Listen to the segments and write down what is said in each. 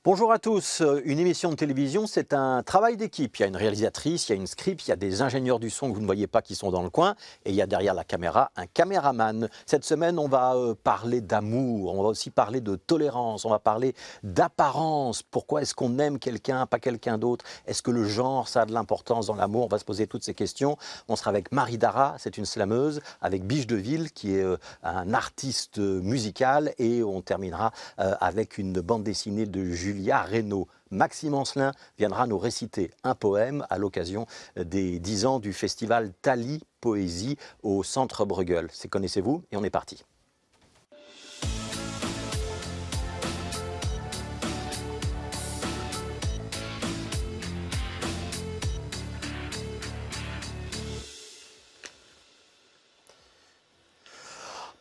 Bonjour à tous. Une émission de télévision, c'est un travail d'équipe. Il y a une réalisatrice, il y a une script, il y a des ingénieurs du son que vous ne voyez pas qui sont dans le coin. Et il y a derrière la caméra un caméraman. Cette semaine, on va parler d'amour, on va aussi parler de tolérance, on va parler d'apparence. Pourquoi est-ce qu'on aime quelqu'un, pas quelqu'un d'autre? Est-ce que le genre, ça a de l'importance dans l'amour? On va se poser toutes ces questions. On sera avec Marie Dara, c'est une slameuse, avec Biche Deville, qui est un artiste musical. Et on terminera avec une bande dessinée de Julia Reynaud. Maxime Ancelin viendra nous réciter un poème à l'occasion des 10 ans du festival Thalie Poésie au Centre Bruegel. C'est Connaissez-vous et on est parti.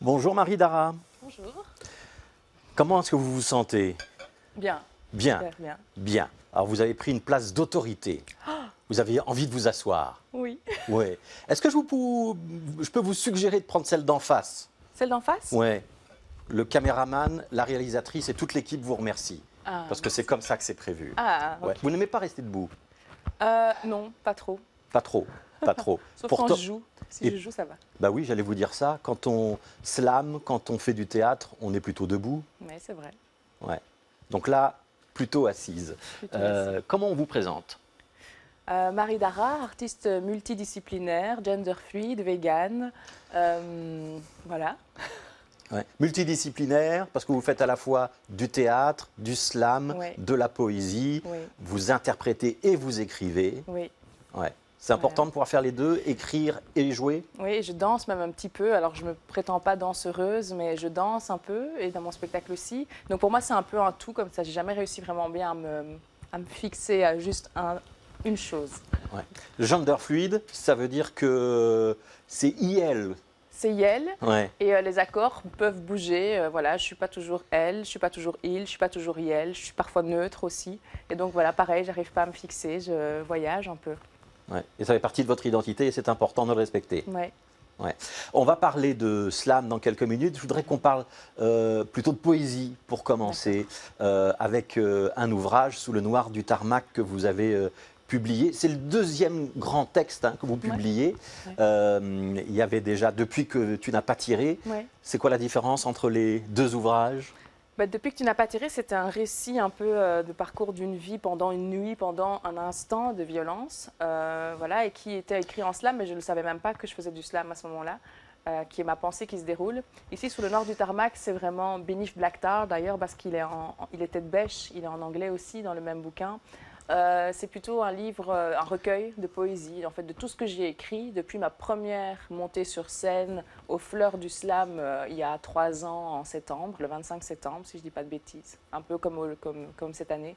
Bonjour Marie Dara. Bonjour. Comment est-ce que vous vous sentez? Bien. Bien. Super bien. Bien. Alors vous avez pris une place d'autorité. Vous aviez envie de vous asseoir. Oui. Oui. Est-ce que je peux vous suggérer de prendre celle d'en face? Celle d'en face? Oui. Le caméraman, la réalisatrice et toute l'équipe vous remercient. Parce que c'est comme ça que c'est prévu. Ah, ok. Ouais. Vous n'aimez pas rester debout? Non, pas trop. Pas trop. Pas trop. Sauf quand je joue. Si je joue, ça va. Bah oui, j'allais vous dire ça. Quand on slame, quand on fait du théâtre, on est plutôt debout. Oui, c'est vrai. Ouais. Donc là, plutôt assise. Plutôt assise. Comment on vous présente? Marie Dara, artiste multidisciplinaire, gender fluide, vegan. Voilà. Ouais. Multidisciplinaire, parce que vous faites à la fois du théâtre, du slam, Oui. de la poésie. Oui. Vous interprétez et vous écrivez. Oui. Ouais. C'est important de pouvoir faire les deux, écrire et jouer. Oui, je danse même un petit peu. Alors, je ne me prétends pas danseuse, mais je danse un peu et dans mon spectacle aussi. Donc, pour moi, c'est un peu un tout comme ça. J'ai jamais réussi vraiment bien à me fixer à juste une chose. Ouais. Gender fluide, ça veut dire que c'est IL. C'est Yel. Ouais. Et les accords peuvent bouger. Voilà, je ne suis pas toujours elle, je ne suis pas toujours il, je ne suis pas toujours Yel. Je suis parfois neutre aussi. Et donc, voilà, pareil, je n'arrive pas à me fixer. Je voyage un peu. Ouais. Et ça fait partie de votre identité et c'est important de le respecter. Ouais. Ouais. On va parler de slam dans quelques minutes. Je voudrais qu'on parle plutôt de poésie pour commencer, avec un ouvrage Sous le noir du tarmac que vous avez publié. C'est le deuxième grand texte que vous publiez. Ouais. Il y avait déjà Depuis que tu n'as pas tiré. Ouais. C'est quoi la différence entre les deux ouvrages? Depuis que tu n'as pas tiré, c'était un récit un peu de parcours d'une vie pendant une nuit, pendant un instant de violence, voilà, et qui était écrit en slam, mais je ne savais même pas que je faisais du slam à ce moment-là, qui est ma pensée qui se déroule. Ici, Sous le noir du tarmac, c'est vraiment Beneath Black Tar, d'ailleurs, parce qu'il est il est tête bêche, il est en anglais aussi dans le même bouquin. C'est plutôt un livre, un recueil de poésie, en fait, de tout ce que j'ai écrit depuis ma première montée sur scène aux Fleurs du Slam il y a 3 ans en septembre, le 25 septembre, si je ne dis pas de bêtises, un peu comme cette année,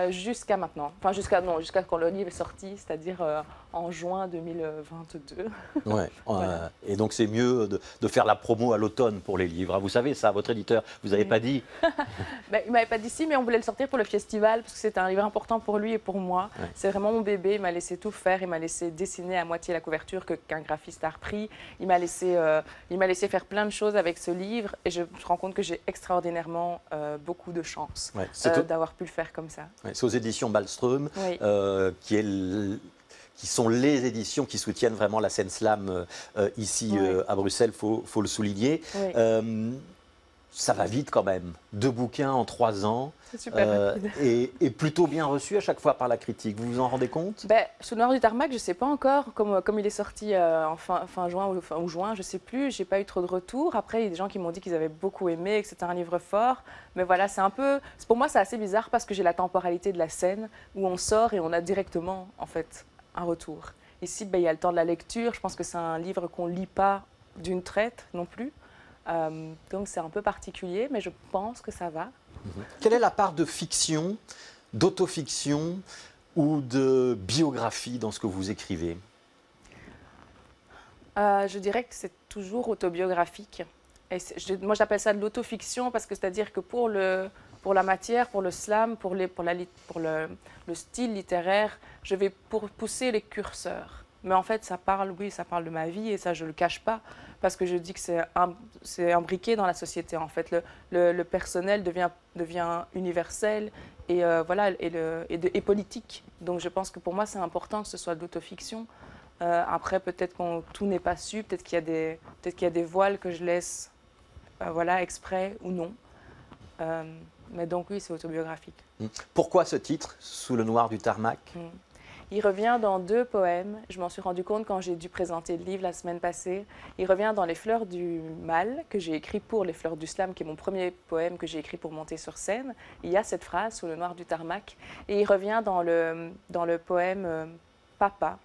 jusqu'à maintenant, enfin jusqu'à quand le livre est sorti, c'est-à-dire en juin 2022. Ouais. Voilà. Et donc c'est mieux de faire la promo à l'automne pour les livres. Vous savez ça, votre éditeur, vous n'avez pas dit? Il ne m'avait pas dit si, mais on voulait le sortir pour le festival, parce que c'était un livre important pour lui et pour moi. Ouais. C'est vraiment mon bébé, il m'a laissé tout faire, il m'a laissé dessiner à moitié la couverture qu'un graphiste a repris. Il m'a laissé faire plein de choses avec ce livre et je me rends compte que j'ai extraordinairement beaucoup de chance d'avoir pu le faire comme ça. Ouais, c'est aux éditions Ballström, Oui. qui sont les éditions qui soutiennent vraiment la scène slam ici à Bruxelles, faut le souligner. Oui. Ça va vite quand même, 2 bouquins en 3 ans. C'est super rapide. Et plutôt bien reçu à chaque fois par la critique. Vous vous en rendez compte? Sous le noir du tarmac, je ne sais pas encore, comme il est sorti en fin juin ou juin, je ne sais plus, je n'ai pas eu trop de retours. Après, il y a des gens qui m'ont dit qu'ils avaient beaucoup aimé, que c'était un livre fort. Mais voilà, pour moi, c'est assez bizarre parce que j'ai la temporalité de la scène où on sort et on a directement, en fait, un retour. Ici, il y a le temps de la lecture. Je pense que c'est un livre qu'on ne lit pas d'une traite non plus. Donc c'est un peu particulier, mais je pense que ça va. Quelle est la part de fiction, d'autofiction ou de biographie dans ce que vous écrivez? Je dirais que c'est toujours autobiographique. Et moi j'appelle ça de l'autofiction parce que c'est-à-dire que pour la matière, pour le slam, pour le style littéraire, je vais pousser les curseurs. Mais en fait, ça parle, oui, ça parle de ma vie et ça, je ne le cache pas parce que je dis que c'est imbriqué dans la société. En fait, le personnel devient universel et, voilà, et politique. Donc, je pense que pour moi, c'est important que ce soit de l'autofiction. Après, peut-être que tout n'est pas su, peut-être qu'il y a des voiles que je laisse, voilà, exprès ou non. Mais donc, oui, c'est autobiographique. Pourquoi ce titre, Sous le noir du tarmac? Il revient dans 2 poèmes. Je m'en suis rendu compte quand j'ai dû présenter le livre la semaine passée. Il revient dans Les Fleurs du Mal, que j'ai écrit pour Les Fleurs du Slam, qui est mon premier poème que j'ai écrit pour monter sur scène. Il y a cette phrase, Sous le noir du tarmac. Et il revient dans le poème Papa.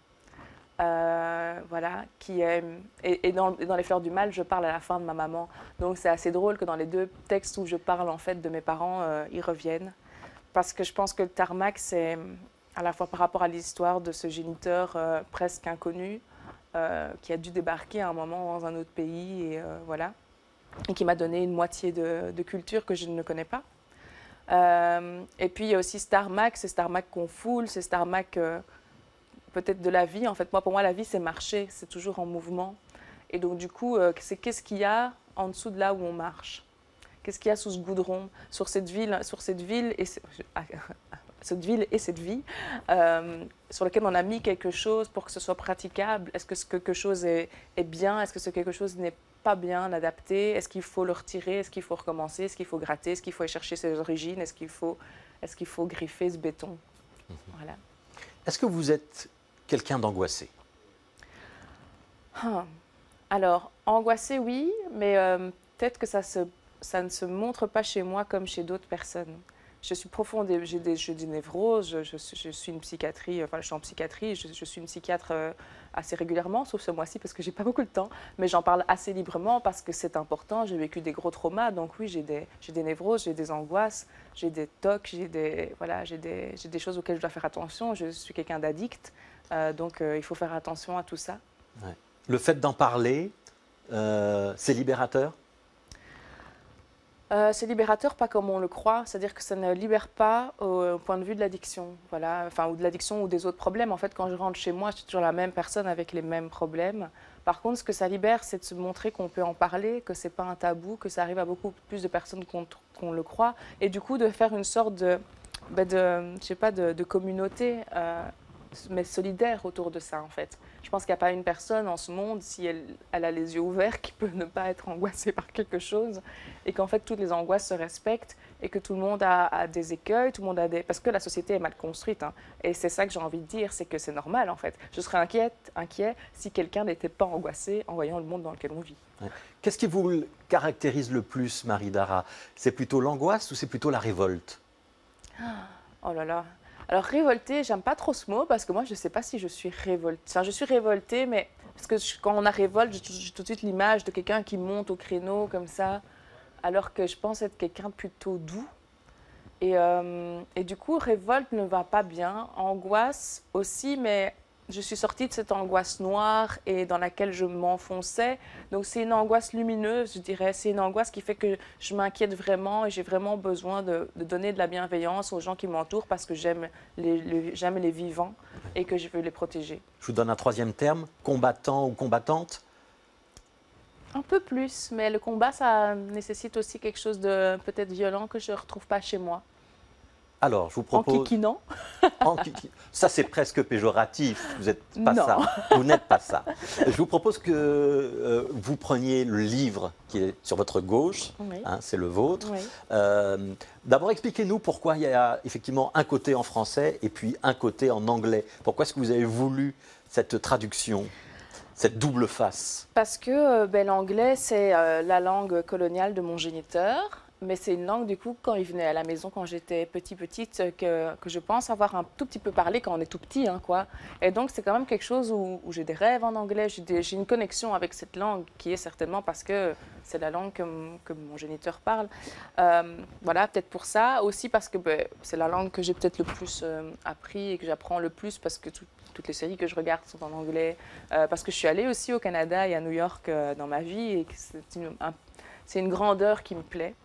Voilà, qui est, et dans Les Fleurs du Mal, je parle à la fin de ma maman. Donc c'est assez drôle que dans les 2 textes où je parle en fait de mes parents, ils reviennent. Parce que je pense que le tarmac, c'est à la fois par rapport à l'histoire de ce géniteur presque inconnu qui a dû débarquer à un moment dans un autre pays et voilà, et qui m'a donné une moitié de culture que je ne connais pas. Et puis il y a aussi ce tarmac, c'est ce tarmac qu'on foule, c'est ce tarmac peut-être de la vie. En fait, pour moi, la vie, c'est marcher, c'est toujours en mouvement. Et donc, du coup, c'est qu'est-ce qu'il y a en dessous de là où on marche? Qu'est-ce qu'il y a sous ce goudron, sur cette ville et cette ville et cette vie, sur laquelle on a mis quelque chose pour que ce soit praticable? Est-ce que ce quelque chose est bien? Est-ce que ce quelque chose n'est pas bien adapté? Est-ce qu'il faut le retirer? Est-ce qu'il faut recommencer? Est-ce qu'il faut gratter? Est-ce qu'il faut aller chercher ses origines? Est-ce qu'il faut griffer ce béton? Voilà. Est-ce que vous êtes quelqu'un d'angoissé? Alors, angoissé, oui, mais peut-être que ça ne se montre pas chez moi comme chez d'autres personnes. Je suis profonde, j'ai des névroses, je suis une psychiatrie, enfin je suis en psychiatrie, je suis une psychiatre assez régulièrement, sauf ce mois-ci parce que j'ai pas beaucoup de temps, mais j'en parle assez librement parce que c'est important, j'ai vécu des gros traumas, donc oui, j'ai des névroses, j'ai des angoisses, j'ai des tocs, j'ai des choses auxquelles je dois faire attention, je suis quelqu'un d'addict, donc il faut faire attention à tout ça. Ouais. Le fait d'en parler, c'est libérateur? C'est libérateur, pas comme on le croit, c'est-à-dire que ça ne libère pas au point de vue de l'addiction, voilà, enfin, ou de l'addiction ou des autres problèmes. En fait, quand je rentre chez moi, je suis toujours la même personne avec les mêmes problèmes. Par contre, ce que ça libère, c'est de se montrer qu'on peut en parler, que c'est pas un tabou, que ça arrive à beaucoup plus de personnes qu'on le croit, et du coup de faire une sorte de communauté, mais solidaire autour de ça, en fait. Je pense qu'il n'y a pas une personne en ce monde, si elle a les yeux ouverts, qui peut ne pas être angoissée par quelque chose, et qu'en fait toutes les angoisses se respectent, et que tout le monde a des écueils, tout le monde a des... Parce que la société est mal construite, hein. Et c'est ça que j'ai envie de dire, c'est que c'est normal, en fait. Je serais inquiet si quelqu'un n'était pas angoissé en voyant le monde dans lequel on vit. Ouais. Qu'est-ce qui vous caractérise le plus, Marie Dara? C'est plutôt l'angoisse ou c'est plutôt la révolte? Oh là là. Alors révoltée, j'aime pas trop ce mot parce que moi je sais pas si je suis révoltée. Enfin, je suis révoltée, mais parce que quand on a révolte, j'ai tout de suite l'image de quelqu'un qui monte au créneau comme ça, alors que je pense être quelqu'un de plutôt doux. Et du coup, révolte ne va pas bien. Angoisse aussi, mais je suis sortie de cette angoisse noire et dans laquelle je m'enfonçais. Donc c'est une angoisse lumineuse, je dirais. C'est une angoisse qui fait que je m'inquiète vraiment et j'ai vraiment besoin de donner de la bienveillance aux gens qui m'entourent parce que j'aime les vivants et que je veux les protéger. Je vous donne un 3e terme, combattant ou combattante? Un peu plus, mais le combat, ça nécessite aussi quelque chose de peut-être violent que je ne retrouve pas chez moi. Alors, je vous propose... En kikinant. Ça, c'est presque péjoratif. Vous n'êtes pas non. ça. Vous n'êtes pas ça. Je vous propose que vous preniez le livre qui est sur votre gauche. Oui. Hein, c'est le vôtre. Oui. D'abord, expliquez-nous pourquoi il y a effectivement un côté en français et puis un côté en anglais. Pourquoi est-ce que vous avez voulu cette traduction, cette double face? Parce que l'anglais, c'est la langue coloniale de mon géniteur. Mais c'est une langue, du coup, quand il venait à la maison, quand j'étais petite, que je pense avoir un tout petit peu parlé quand on est tout petit, hein, quoi. Et donc, c'est quand même quelque chose où j'ai des rêves en anglais, j'ai une connexion avec cette langue qui est certainement parce que c'est la langue que mon géniteur parle. Voilà, peut-être pour ça. Aussi parce que c'est la langue que j'ai peut-être le plus appris et que j'apprends le plus parce que toutes les séries que je regarde sont en anglais. Parce que je suis allée aussi au Canada et à New York dans ma vie et que c'est une grandeur qui me plaît.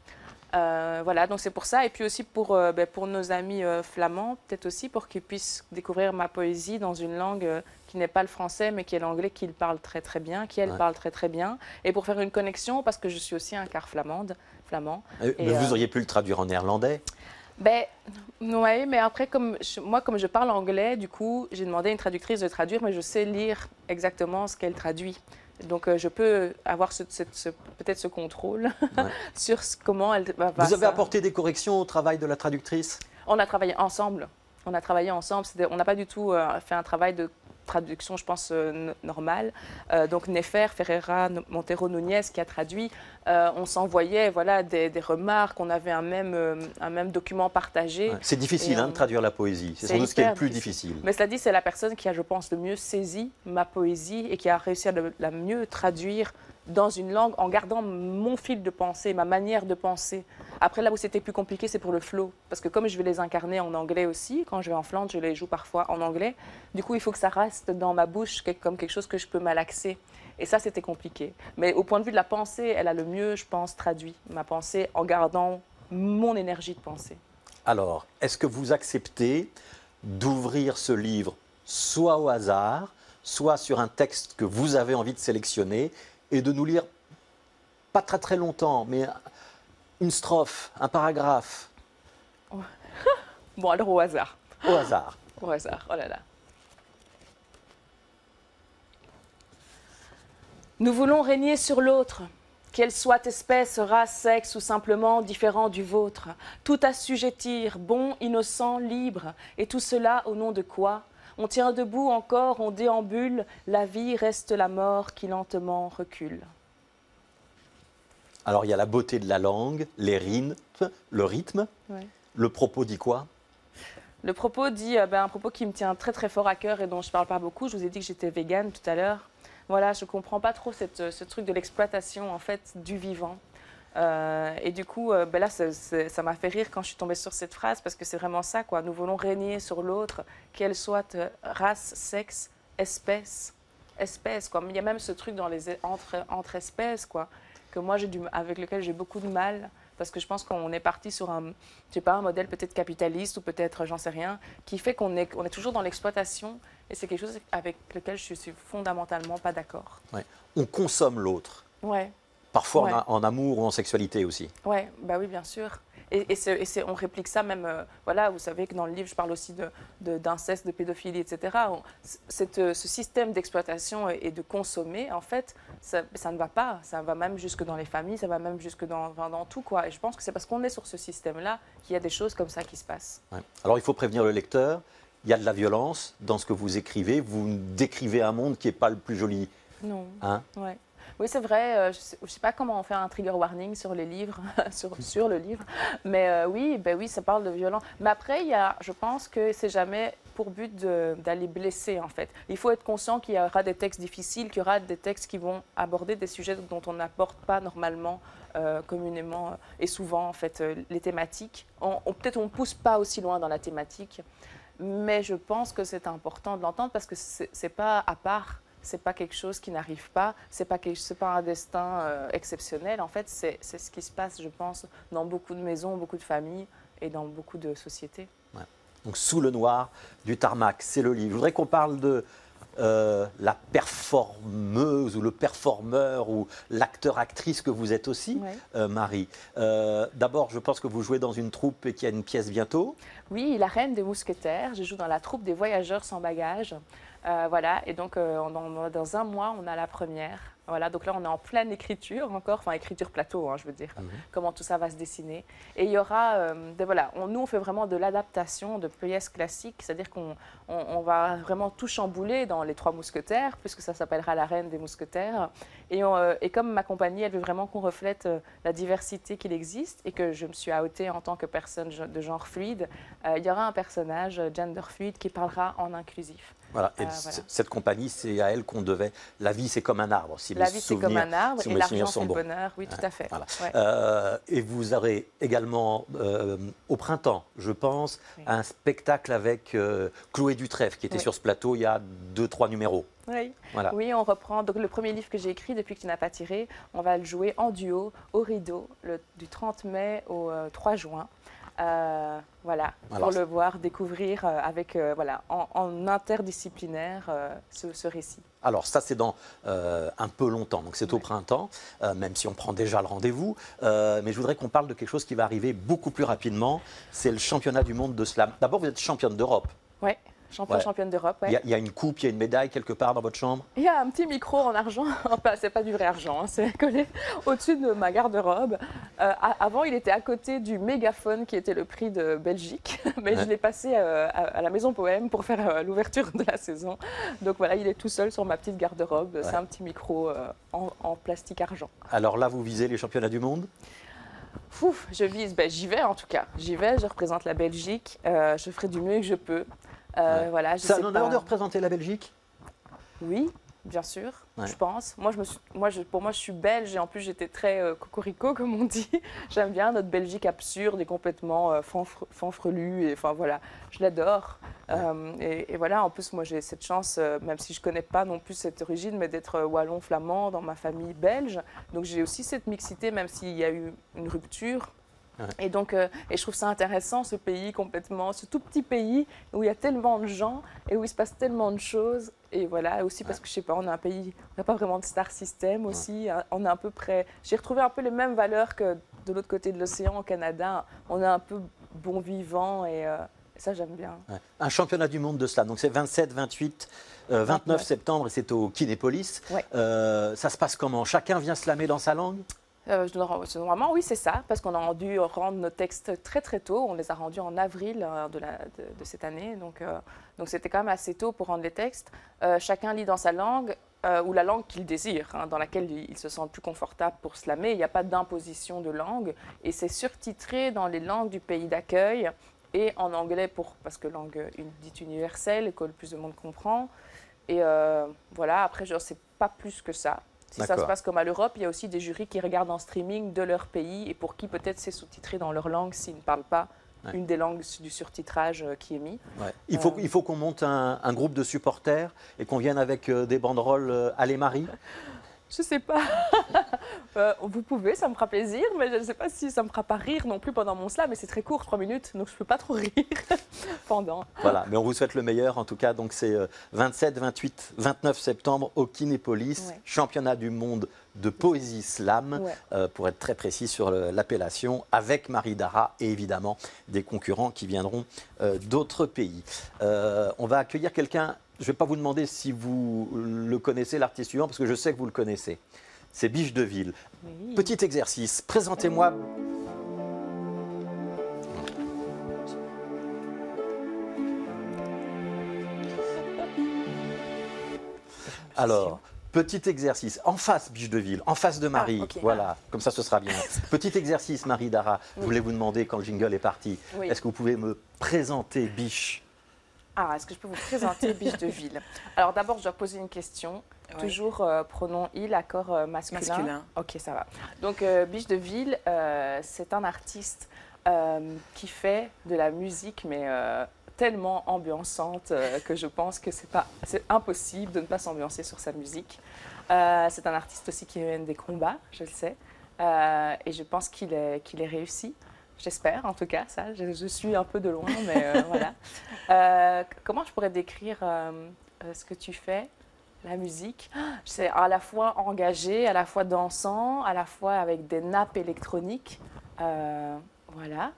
Voilà, donc c'est pour ça. Et puis aussi pour nos amis flamands, peut-être aussi pour qu'ils puissent découvrir ma poésie dans une langue qui n'est pas le français, mais qui est l'anglais qu'ils parlent très très bien, qui elle parle très très bien. Et pour faire une connexion, parce que je suis aussi un quart flamand. Mais vous auriez pu le traduire en néerlandais? Ben, oui, mais après, comme je parle anglais, du coup, j'ai demandé à une traductrice de traduire, mais je sais lire exactement ce qu'elle traduit. Donc, je peux avoir peut-être ce contrôle sur comment elle va. Vous avez apporté des corrections au travail de la traductrice? On a travaillé ensemble. On a travaillé ensemble. On n'a pas du tout fait un travail de traduction, je pense, normale. Donc, Nefer, Ferreira, Montero, Núñez qui a traduit, on s'envoyait voilà, des remarques, on avait un même document partagé. Ouais. C'est difficile de traduire la poésie, c'est sans doute ce qui est le plus difficile. Mais cela dit, c'est la personne qui a, je pense, le mieux saisi ma poésie et qui a réussi à la mieux traduire dans une langue en gardant mon fil de pensée, ma manière de penser. Après, là où c'était plus compliqué, c'est pour le flow. Parce que comme je vais les incarner en anglais aussi, quand je vais en Flandre, je les joue parfois en anglais. Du coup, il faut que ça reste dans ma bouche comme quelque chose que je peux malaxer. Et ça, c'était compliqué. Mais au point de vue de la pensée, elle a le mieux, je pense, traduit ma pensée en gardant mon énergie de pensée. Alors, est-ce que vous acceptez d'ouvrir ce livre soit au hasard, soit sur un texte que vous avez envie de sélectionner et de nous lire, pas très très longtemps, mais une strophe, un paragraphe? Bon, alors au hasard. Au hasard. Au hasard, oh là là. Nous voulons régner sur l'autre, qu'elle soit espèce, race, sexe ou simplement différent du vôtre. Tout assujettir, bon, innocent, libre, et tout cela au nom de quoi? On tient debout encore, on déambule, la vie reste la mort qui lentement recule. Alors il y a la beauté de la langue, les rythmes, le rythme. Ouais. Le propos dit quoi? Le propos dit un propos qui me tient très très fort à cœur et dont je ne parle pas beaucoup. Je vous ai dit que j'étais végane tout à l'heure. Voilà, je ne comprends pas trop ce truc de l'exploitation en fait du vivant. Et du coup, là, ça m'a fait rire quand je suis tombée sur cette phrase parce que c'est vraiment ça, quoi. Nous voulons régner sur l'autre, qu'elle soit race, sexe, espèce, quoi. Il y a même ce truc dans entre espèces, quoi, que moi avec lequel j'ai beaucoup de mal. Parce que je pense qu'on est parti sur un modèle peut-être capitaliste ou peut-être, j'en sais rien, qui fait qu'on est toujours dans l'exploitation. Et c'est quelque chose avec lequel je suis fondamentalement pas d'accord. Ouais. On consomme l'autre. Ouais. Parfois ouais. en amour ou en sexualité aussi. Ouais, bah oui, bien sûr. Et on réplique ça même, voilà, vous savez que dans le livre, je parle aussi d'inceste, de pédophilie, etc. Ce système d'exploitation et de consommer, en fait, ça ne va pas. Ça va même jusque dans les familles, ça va même jusque dans tout, quoi. Et je pense que c'est parce qu'on est sur ce système-là qu'il y a des choses comme ça qui se passent. Ouais. Alors, il faut prévenir le lecteur, il y a de la violence dans ce que vous écrivez. Vous décrivez un monde qui n'est pas le plus joli. Non. Hein? Ouais. Oui, c'est vrai. Je ne sais pas comment on fait un trigger warning sur les livres, sur le livre. Mais oui, ça parle de violence. Mais après, je pense que c'est jamais pour but d'aller blesser, en fait. Il faut être conscient qu'il y aura des textes difficiles, qu'il y aura des textes qui vont aborder des sujets dont on n'aborde pas normalement, communément et souvent, en fait, les thématiques. Peut-être on ne pousse pas aussi loin dans la thématique, mais je pense que c'est important de l'entendre parce que c'est pas à part. C'est pas quelque chose qui n'arrive pas, c'est pas un destin exceptionnel. En fait, c'est ce qui se passe, je pense, dans beaucoup de maisons, beaucoup de familles et dans beaucoup de sociétés. Ouais. Donc, Sous le noir du tarmac, c'est le livre. Je voudrais qu'on parle de la performeuse ou le performeur ou l'acteur-actrice que vous êtes aussi, ouais. Marie. D'abord, je pense que vous jouez dans une troupe et qu'il y a une pièce bientôt. Oui, La Reine des Mousquetaires. Je joue dans la troupe des Voyageurs sans bagages. Voilà, et donc dans un mois, on a la première. Voilà, donc là, on est en pleine écriture encore, enfin écriture plateau, hein, je veux dire, comment tout ça va se dessiner. Et il y aura, voilà, nous, on fait vraiment de l'adaptation de pièces classiques, c'est-à-dire qu'on va vraiment tout chambouler dans Les Trois Mousquetaires, puisque ça s'appellera La Reine des Mousquetaires. Et comme ma compagnie, elle veut vraiment qu'on reflète la diversité qu'il existe et que je me suis outée en tant que personne de genre fluide, il y aura un personnage gender fluide qui parlera en inclusif. Voilà. Et voilà. Cette compagnie, c'est à elle qu'on devait. La vie, c'est comme un arbre. Si la vie, c'est comme un arbre si et l'argent, c'est le bons. bonheur. Oui, tout à fait. Voilà. Ouais. Et vous aurez également, au printemps, je pense, un spectacle avec Chloé Dutrève, qui était sur ce plateau il y a 2-3 numéros. Oui. Voilà. Oui, on reprend. Donc, le premier livre que j'ai écrit depuis que tu n'as pas tiré, on va le jouer en duo au Rideau du 30 mai au 3 juin. Voilà, Alors, pour le voir, découvrir avec, voilà, en interdisciplinaire ce récit. Alors ça c'est dans un peu longtemps, donc c'est au printemps, même si on prend déjà le rendez-vous. Mais je voudrais qu'on parle de quelque chose qui va arriver beaucoup plus rapidement, c'est le championnat du monde de slam. D'abord vous êtes championne d'Europe. Oui, championne d'Europe. Ouais. Il y a une coupe, il y a une médaille quelque part dans votre chambre? Il y a un petit micro en argent, enfin c'est pas du vrai argent, hein, c'est collé au-dessus de ma garde-robe. Avant il était à côté du mégaphone qui était le prix de Belgique, mais je l'ai passé à la Maison Poème pour faire l'ouverture de la saison. Donc voilà, il est tout seul sur ma petite garde-robe, c'est un petit micro en plastique argent. Alors là vous visez les championnats du monde? Ouf, je vise, j'y vais en tout cas, j'y vais, je représente la Belgique, je ferai du mieux que je peux. Voilà, c'est un honneur de représenter la Belgique? Oui, bien sûr, je pense. Pour moi, je suis belge et en plus, j'étais très cocorico, comme on dit. J'aime bien notre Belgique absurde et complètement fanfrelue. Et, enfin, voilà, je l'adore. Et voilà, en plus, moi, j'ai cette chance, même si je ne connais pas non plus cette origine, mais d'être wallon-flamand dans ma famille belge. Donc, j'ai aussi cette mixité, même s'il y a eu une rupture. Et donc, et je trouve ça intéressant, ce pays complètement, ce tout petit pays où il y a tellement de gens et où il se passe tellement de choses. Et voilà, aussi parce que, je sais pas, on a un pays, on n'a pas vraiment de star system aussi. On est à peu près, j'ai retrouvé un peu les mêmes valeurs que de l'autre côté de l'océan, au Canada. On est un peu bon vivant et ça, j'aime bien. Un championnat du monde de slam, donc c'est 27, 28, 29 septembre et c'est au Kinépolis. Ça se passe comment? Chacun vient slammer dans sa langue? Normalement, oui, c'est ça, parce qu'on a dû rendre nos textes très très tôt. On les a rendus en avril de cette année, donc c'était quand même assez tôt pour rendre les textes. Chacun lit dans sa langue, ou la langue qu'il désire, hein, dans laquelle il se sent le plus confortable pour slammer. Il n'y a pas d'imposition de langue, et c'est surtitré dans les langues du pays d'accueil, et en anglais, parce que langue dite universelle, et que le plus de monde comprend. Et voilà, après, c'est pas plus que ça. Si ça se passe comme à l'Europe, il y a aussi des jurys qui regardent en streaming de leur pays et pour qui peut-être c'est sous-titré dans leur langue s'ils ne parlent pas une des langues du surtitrage qui est mis. Il faut qu'on monte un groupe de supporters et qu'on vienne avec des banderoles Allez Marie. Je ne sais pas. Vous pouvez, ça me fera plaisir, mais je ne sais pas si ça me fera pas rire non plus pendant mon slam. Mais c'est très court, 3 minutes, donc je ne peux pas trop rire pendant. Voilà, mais on vous souhaite le meilleur en tout cas. Donc c'est 27, 28, 29 septembre au Kinépolis, championnat du monde de poésie slam, pour être très précis sur l'appellation, avec Marie Dara et évidemment des concurrents qui viendront d'autres pays. On va accueillir quelqu'un. Je ne vais pas vous demander si vous le connaissez, l'artiste suivant, parce que je sais que vous le connaissez. C'est Biche de Ville. Oui. Petit exercice, présentez-moi. Alors, petit exercice, en face Biche de Ville, en face de Marie, voilà, comme ça ce sera bien. Petit exercice, Marie Dara, je voulais vous demander quand le jingle est parti, est-ce que vous pouvez me présenter Biche? Est-ce que je peux vous présenter Biche de Ville? Alors d'abord, je dois poser une question. Toujours pronom il, accord masculin. Ok, ça va. Donc Biche de Ville, c'est un artiste qui fait de la musique, mais tellement ambiançante que je pense que c'est impossible de ne pas s'ambiancer sur sa musique. C'est un artiste aussi qui mène des combats, je le sais, et je pense qu'il est réussi. J'espère, en tout cas, ça. Je suis un peu de loin, mais voilà. Comment je pourrais décrire ce que tu fais, la musique? C'est à la fois engagé, à la fois dansant, à la fois avec des nappes électroniques. Voilà.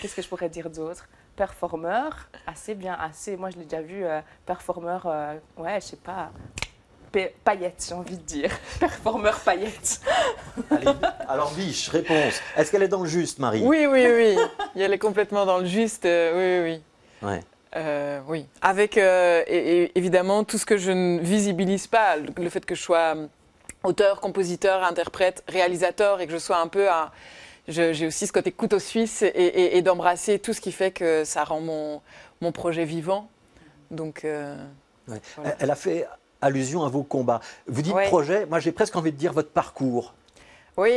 Qu'est-ce que je pourrais dire d'autre? Performeur, assez bien, assez. Moi, je l'ai déjà vu, performeur, je sais pas. Paillettes, j'ai envie de dire. Performeur paillettes. Allez, alors Biche, réponse. Est-ce qu'elle est dans le juste, Marie? Oui. Elle est complètement dans le juste, oui. Oui. Avec évidemment tout ce que je ne visibilise pas, le fait que je sois auteur, compositeur, interprète, réalisateur et que je sois un peu j'ai aussi ce côté couteau suisse et d'embrasser tout ce qui fait que ça rend mon projet vivant. Donc, voilà. Elle a fait allusion à vos combats. Vous dites projet, moi j'ai presque envie de dire votre parcours. Oui,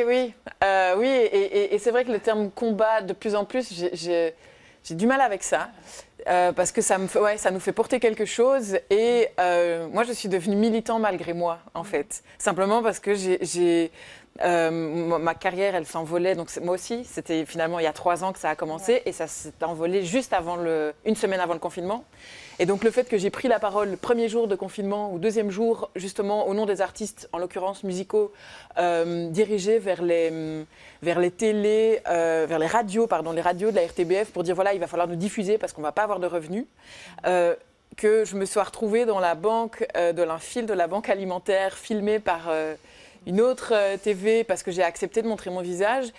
et c'est vrai que le terme combat, de plus en plus, j'ai du mal avec ça. Parce que ça nous fait porter quelque chose. Et moi, je suis devenue militant malgré moi, en fait. Simplement parce que ma carrière, elle s'envolait. Donc moi aussi, c'était finalement il y a 3 ans que ça a commencé. Et ça s'est envolé juste une semaine avant le confinement. Et donc le fait que j'ai pris la parole le premier jour de confinement ou deuxième jour, justement au nom des artistes, en l'occurrence musicaux, dirigés vers les télés, vers les radios de la RTBF pour dire voilà, il va falloir nous diffuser parce qu'on ne va pas avoir de revenus. Que je me sois retrouvée dans la banque un fil de la banque alimentaire filmé par une autre TV parce que j'ai accepté de montrer mon visage.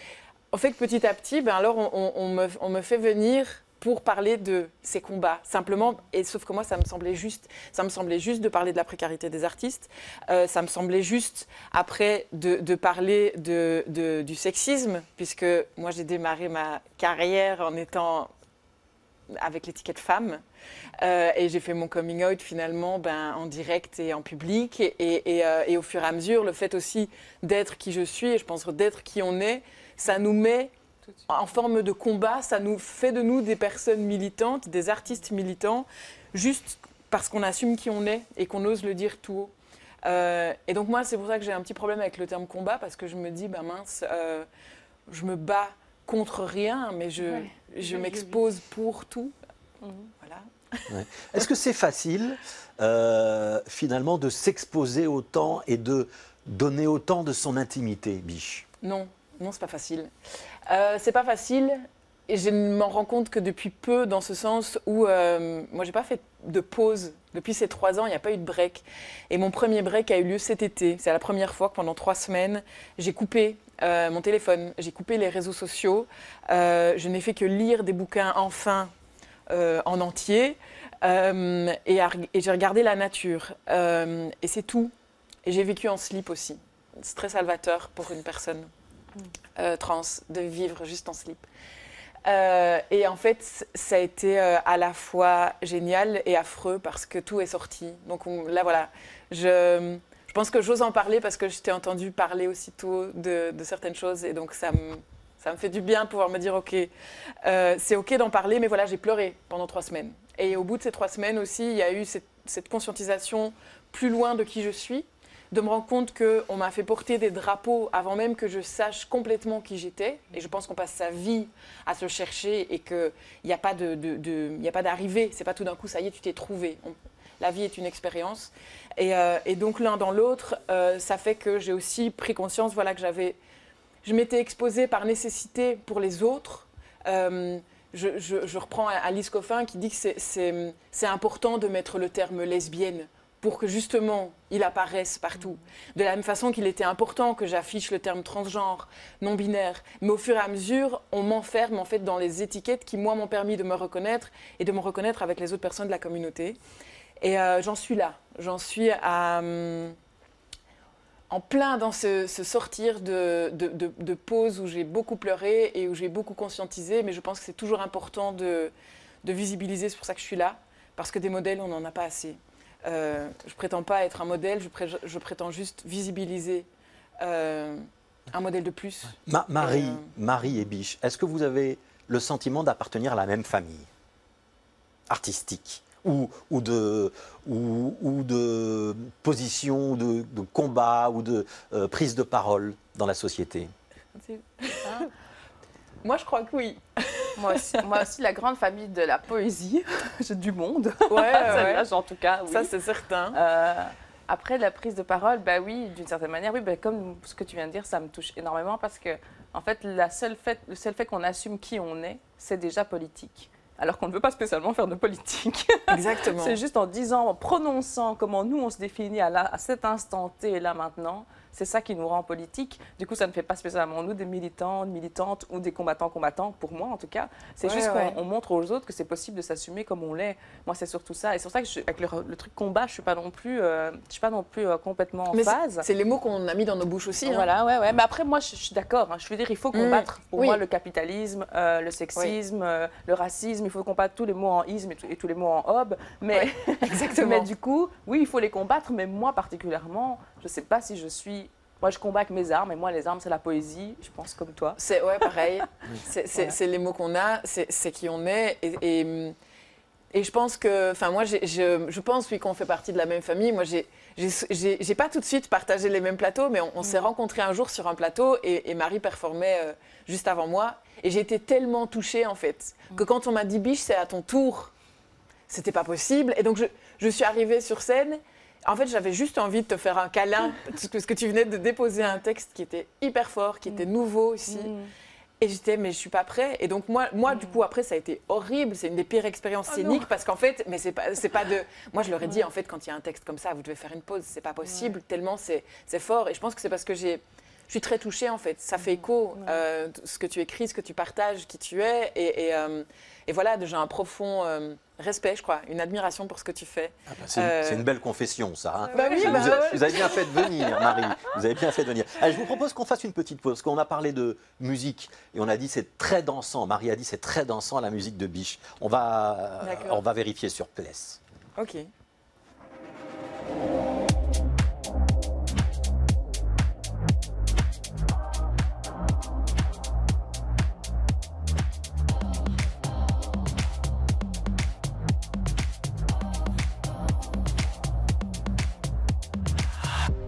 En fait, petit à petit, alors on me fait venir pour parler de ces combats, simplement, et sauf que moi, ça me semblait juste de parler de la précarité des artistes, ça me semblait juste, après, de parler du sexisme, puisque moi, j'ai démarré ma carrière en étant avec l'étiquette femme, et j'ai fait mon coming out, finalement, en direct et en public, et au fur et à mesure, le fait aussi d'être qui je suis, et je pense d'être qui on est, ça nous met en forme de combat, ça nous fait de nous des personnes militantes, des artistes militants, juste parce qu'on assume qui on est et qu'on ose le dire tout haut. Et donc moi, c'est pour ça que j'ai un petit problème avec le terme combat, parce que je me dis, mince, je me bats contre rien, mais je m'expose pour tout. Voilà. Ouais. Est-ce que c'est facile, finalement, de s'exposer autant et de donner autant de son intimité, Biche ? Non, c'est pas facile. C'est pas facile et je m'en rends compte que depuis peu, dans ce sens où moi j'ai pas fait de pause depuis ces 3 ans, il n'y a pas eu de break. Et mon premier break a eu lieu cet été. C'est la première fois que pendant 3 semaines, j'ai coupé mon téléphone, j'ai coupé les réseaux sociaux. Je n'ai fait que lire des bouquins enfin en entier et j'ai regardé la nature. Et c'est tout. Et j'ai vécu en slip aussi. C'est très salvateur pour une personne trans de vivre juste en slip. Et en fait, ça a été à la fois génial et affreux parce que tout est sorti. Donc là, voilà, je pense que j'ose en parler parce que je t'ai entendu parler aussitôt de certaines choses et donc ça me fait du bien de pouvoir me dire ok, c'est ok d'en parler, mais voilà, j'ai pleuré pendant 3 semaines. Et au bout de ces 3 semaines aussi, il y a eu cette conscientisation plus loin de qui je suis, de me rendre compte qu'on m'a fait porter des drapeaux avant même que je sache complètement qui j'étais. Et je pense qu'on passe sa vie à se chercher et qu'il n'y a pas d'arrivée. C'est pas tout d'un coup, ça y est, tu t'es trouvé. La vie est une expérience. Et donc l'un dans l'autre, ça fait que j'ai aussi pris conscience voilà, que je m'étais exposée par nécessité pour les autres. Je reprends Alice Coffin qui dit que c'est important de mettre le terme lesbienne pour que justement il apparaisse partout. De la même façon qu'il était important que j'affiche le terme transgenre, non-binaire, mais au fur et à mesure, on m'enferme en fait dans les étiquettes qui, moi, m'ont permis de me reconnaître et de me reconnaître avec les autres personnes de la communauté. Et j'en suis là. J'en suis en plein dans ce sortir de pause où j'ai beaucoup pleuré et où j'ai beaucoup conscientisé, mais je pense que c'est toujours important de visibiliser, c'est pour ça que je suis là, parce que des modèles, on n'en a pas assez. Je prétends pas être un modèle, je prétends juste visibiliser un modèle de plus. Marie et Biche, est-ce que vous avez le sentiment d'appartenir à la même famille artistique ou de position, de combat ou de prise de parole dans la société ? Moi, je crois que oui. Moi aussi, la grande famille de la poésie, du monde. Ouais. En tout cas, oui. Ça, c'est certain. Après, la prise de parole, oui, d'une certaine manière, oui, comme ce que tu viens de dire, ça me touche énormément parce que, en fait, le seul fait qu'on assume qui on est, c'est déjà politique. Alors qu'on ne veut pas spécialement faire de politique. Exactement. C'est juste en disant, en prononçant comment nous, on se définit à cet instant T et là maintenant. C'est ça qui nous rend politique. Du coup, ça ne fait pas spécialement nous des militants, militantes ou des combattants, pour moi en tout cas. C'est juste qu'on montre aux autres que c'est possible de s'assumer comme on l'est. Moi, c'est surtout ça. Et c'est pour ça que avec le truc combat, je ne suis pas non plus, complètement en phase. C'est les mots qu'on a mis dans nos bouches aussi. Voilà, ouais. Mais après, moi, je suis d'accord. Je veux dire, il faut combattre pour moi le capitalisme, le sexisme, le racisme. Il faut combattre tous les mots en isme et tous les mots en hob. Mais, exactement. Mais du coup, oui, il faut les combattre. Mais moi, particulièrement, je ne sais pas si je suis... Moi, je combats avec mes armes, et moi, les armes, c'est la poésie, je pense, comme toi. C'est pareil. C'est les mots qu'on a, c'est qui on est. Et Et je pense que, enfin moi, je pense oui, qu'on fait partie de la même famille. Moi, j'ai pas tout de suite partagé les mêmes plateaux, mais on s'est rencontrés un jour sur un plateau et Marie performait juste avant moi. Et j'ai été tellement touchée en fait que quand on m'a dit Biche, c'est à ton tour, c'était pas possible. Et donc je suis arrivée sur scène. En fait, j'avais juste envie de te faire un câlin parce que tu venais de déposer un texte qui était hyper fort, qui était nouveau aussi. Et j'étais, mais je suis pas prêt. Et donc moi du coup, après, ça a été horrible. C'est une des pires expériences scéniques parce qu'en fait, mais c'est pas de. Moi, je leur ai dit, en fait, quand il y a un texte comme ça, vous devez faire une pause. C'est pas possible, tellement c'est fort. Et je pense que c'est parce que je suis très touchée, en fait. Ça fait écho, ce que tu écris, ce que tu partages, qui tu es. Et voilà, j'ai un profond respect, je crois, une admiration pour ce que tu fais. Ah bah c'est une belle confession, ça. Hein. Bah oui, vous avez bien fait de venir, Marie. Vous avez bien fait de venir. Allez, je vous propose qu'on fasse une petite pause, parce qu'on a parlé de musique et on a dit c'est très dansant. Marie a dit c'est très dansant la musique de Biche. On va vérifier sur place. Ok.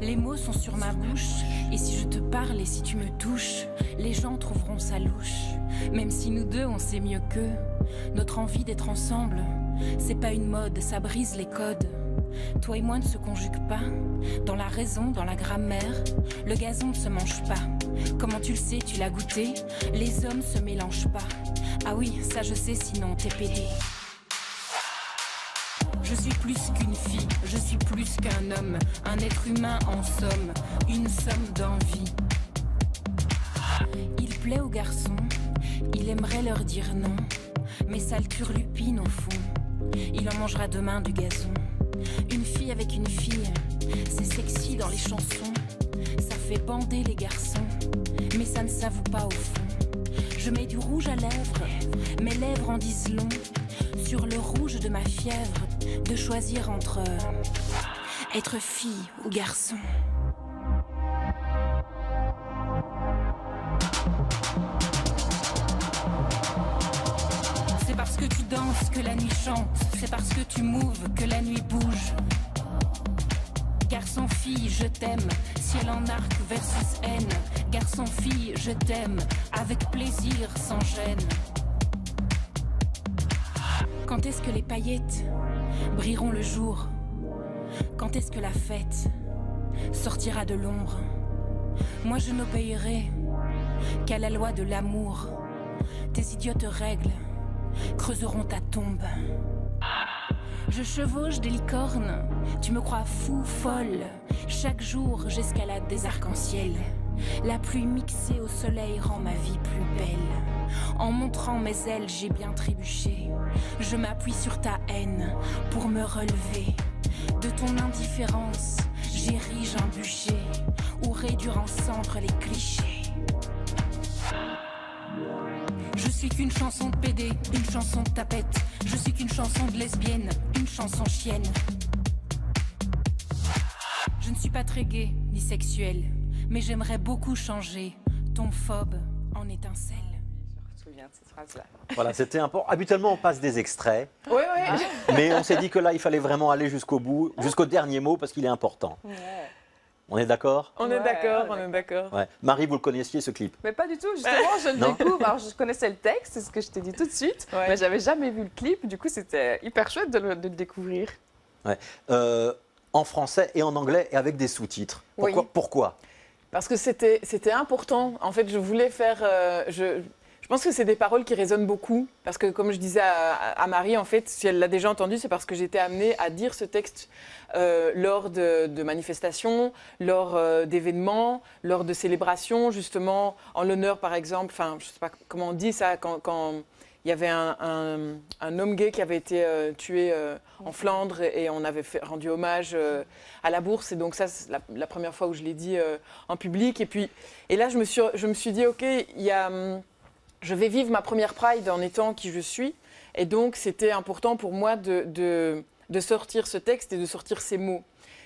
Les mots sont sur ma bouche, et si je te parle et si tu me touches, les gens trouveront ça louche. Même si nous deux on sait mieux qu'eux, notre envie d'être ensemble, c'est pas une mode, ça brise les codes. Toi et moi ne se conjuguent pas, dans la raison, dans la grammaire, le gazon ne se mange pas. Comment tu le sais, tu l'as goûté, les hommes se mélangent pas. Ah oui, ça je sais, sinon t'es pédé. Je suis plus qu'une fille, je suis plus qu'un homme, un être humain en somme, une somme d'envie. Il plaît aux garçons, il aimerait leur dire non, mais ça le turlupine au fond, il en mangera demain du gazon. Une fille avec une fille, c'est sexy dans les chansons, ça fait bander les garçons, mais ça ne s'avoue pas au fond. Je mets du rouge à lèvres, mes lèvres en disent long, sur le rouge de ma fièvre, de choisir entre être fille ou garçon. C'est parce que tu danses que la nuit chante, c'est parce que tu moves que la nuit bouge. Garçon-fille, je t'aime, ciel en arc versus haine. Garçon-fille, je t'aime, avec plaisir, sans gêne. Quand est-ce que les paillettes brilleront le jour? Quand est-ce que la fête sortira de l'ombre? Moi je n'obéirai qu'à la loi de l'amour. Tes idiotes règles creuseront ta tombe. Je chevauche des licornes, tu me crois fou, folle. Chaque jour j'escalade des arcs-en-ciel. La pluie mixée au soleil rend ma vie plus belle. En montrant mes ailes, j'ai bien trébuché. Je m'appuie sur ta haine pour me relever. De ton indifférence, j'érige un bûcher ou réduire en cendres les clichés. Je suis qu'une chanson de PD, une chanson de tapette. Je suis qu'une chanson de lesbienne, une chanson chienne. Je ne suis pas très gay ni sexuelle, mais j'aimerais beaucoup changer ton phobe en étincelle. Je me souviens de cette phrase-là. Voilà, c'était important. Habituellement, on passe des extraits. Oui. Mais on s'est dit que là, il fallait vraiment aller jusqu'au bout, jusqu'au dernier mot, parce qu'il est important. Ouais. On est d'accord? On est d'accord, on est d'accord. Ouais. Marie, vous le connaissiez, ce clip? Mais pas du tout, justement, je le découvre. Alors, je connaissais le texte, c'est ce que je t'ai dit tout de suite, mais j'avais jamais vu le clip. Du coup, c'était hyper chouette de le découvrir. Ouais. En français et en anglais et avec des sous-titres. Pourquoi? Parce que c'était important. En fait, je voulais faire... Je pense que c'est des paroles qui résonnent beaucoup. Parce que, comme je disais à Marie, en fait, si elle l'a déjà entendu, c'est parce que j'étais amenée à dire ce texte lors de manifestations, lors d'événements, lors de célébrations, justement, en l'honneur, par exemple. Enfin, je ne sais pas comment on dit ça, quand il y avait un homme gay qui avait été tué en Flandre et on avait rendu hommage à la bourse. Et donc ça, c'est la première fois où je l'ai dit en public. Et là, je me suis dit, OK, je vais vivre ma première Pride en étant qui je suis. Et donc, c'était important pour moi de sortir ce texte et de sortir ces mots.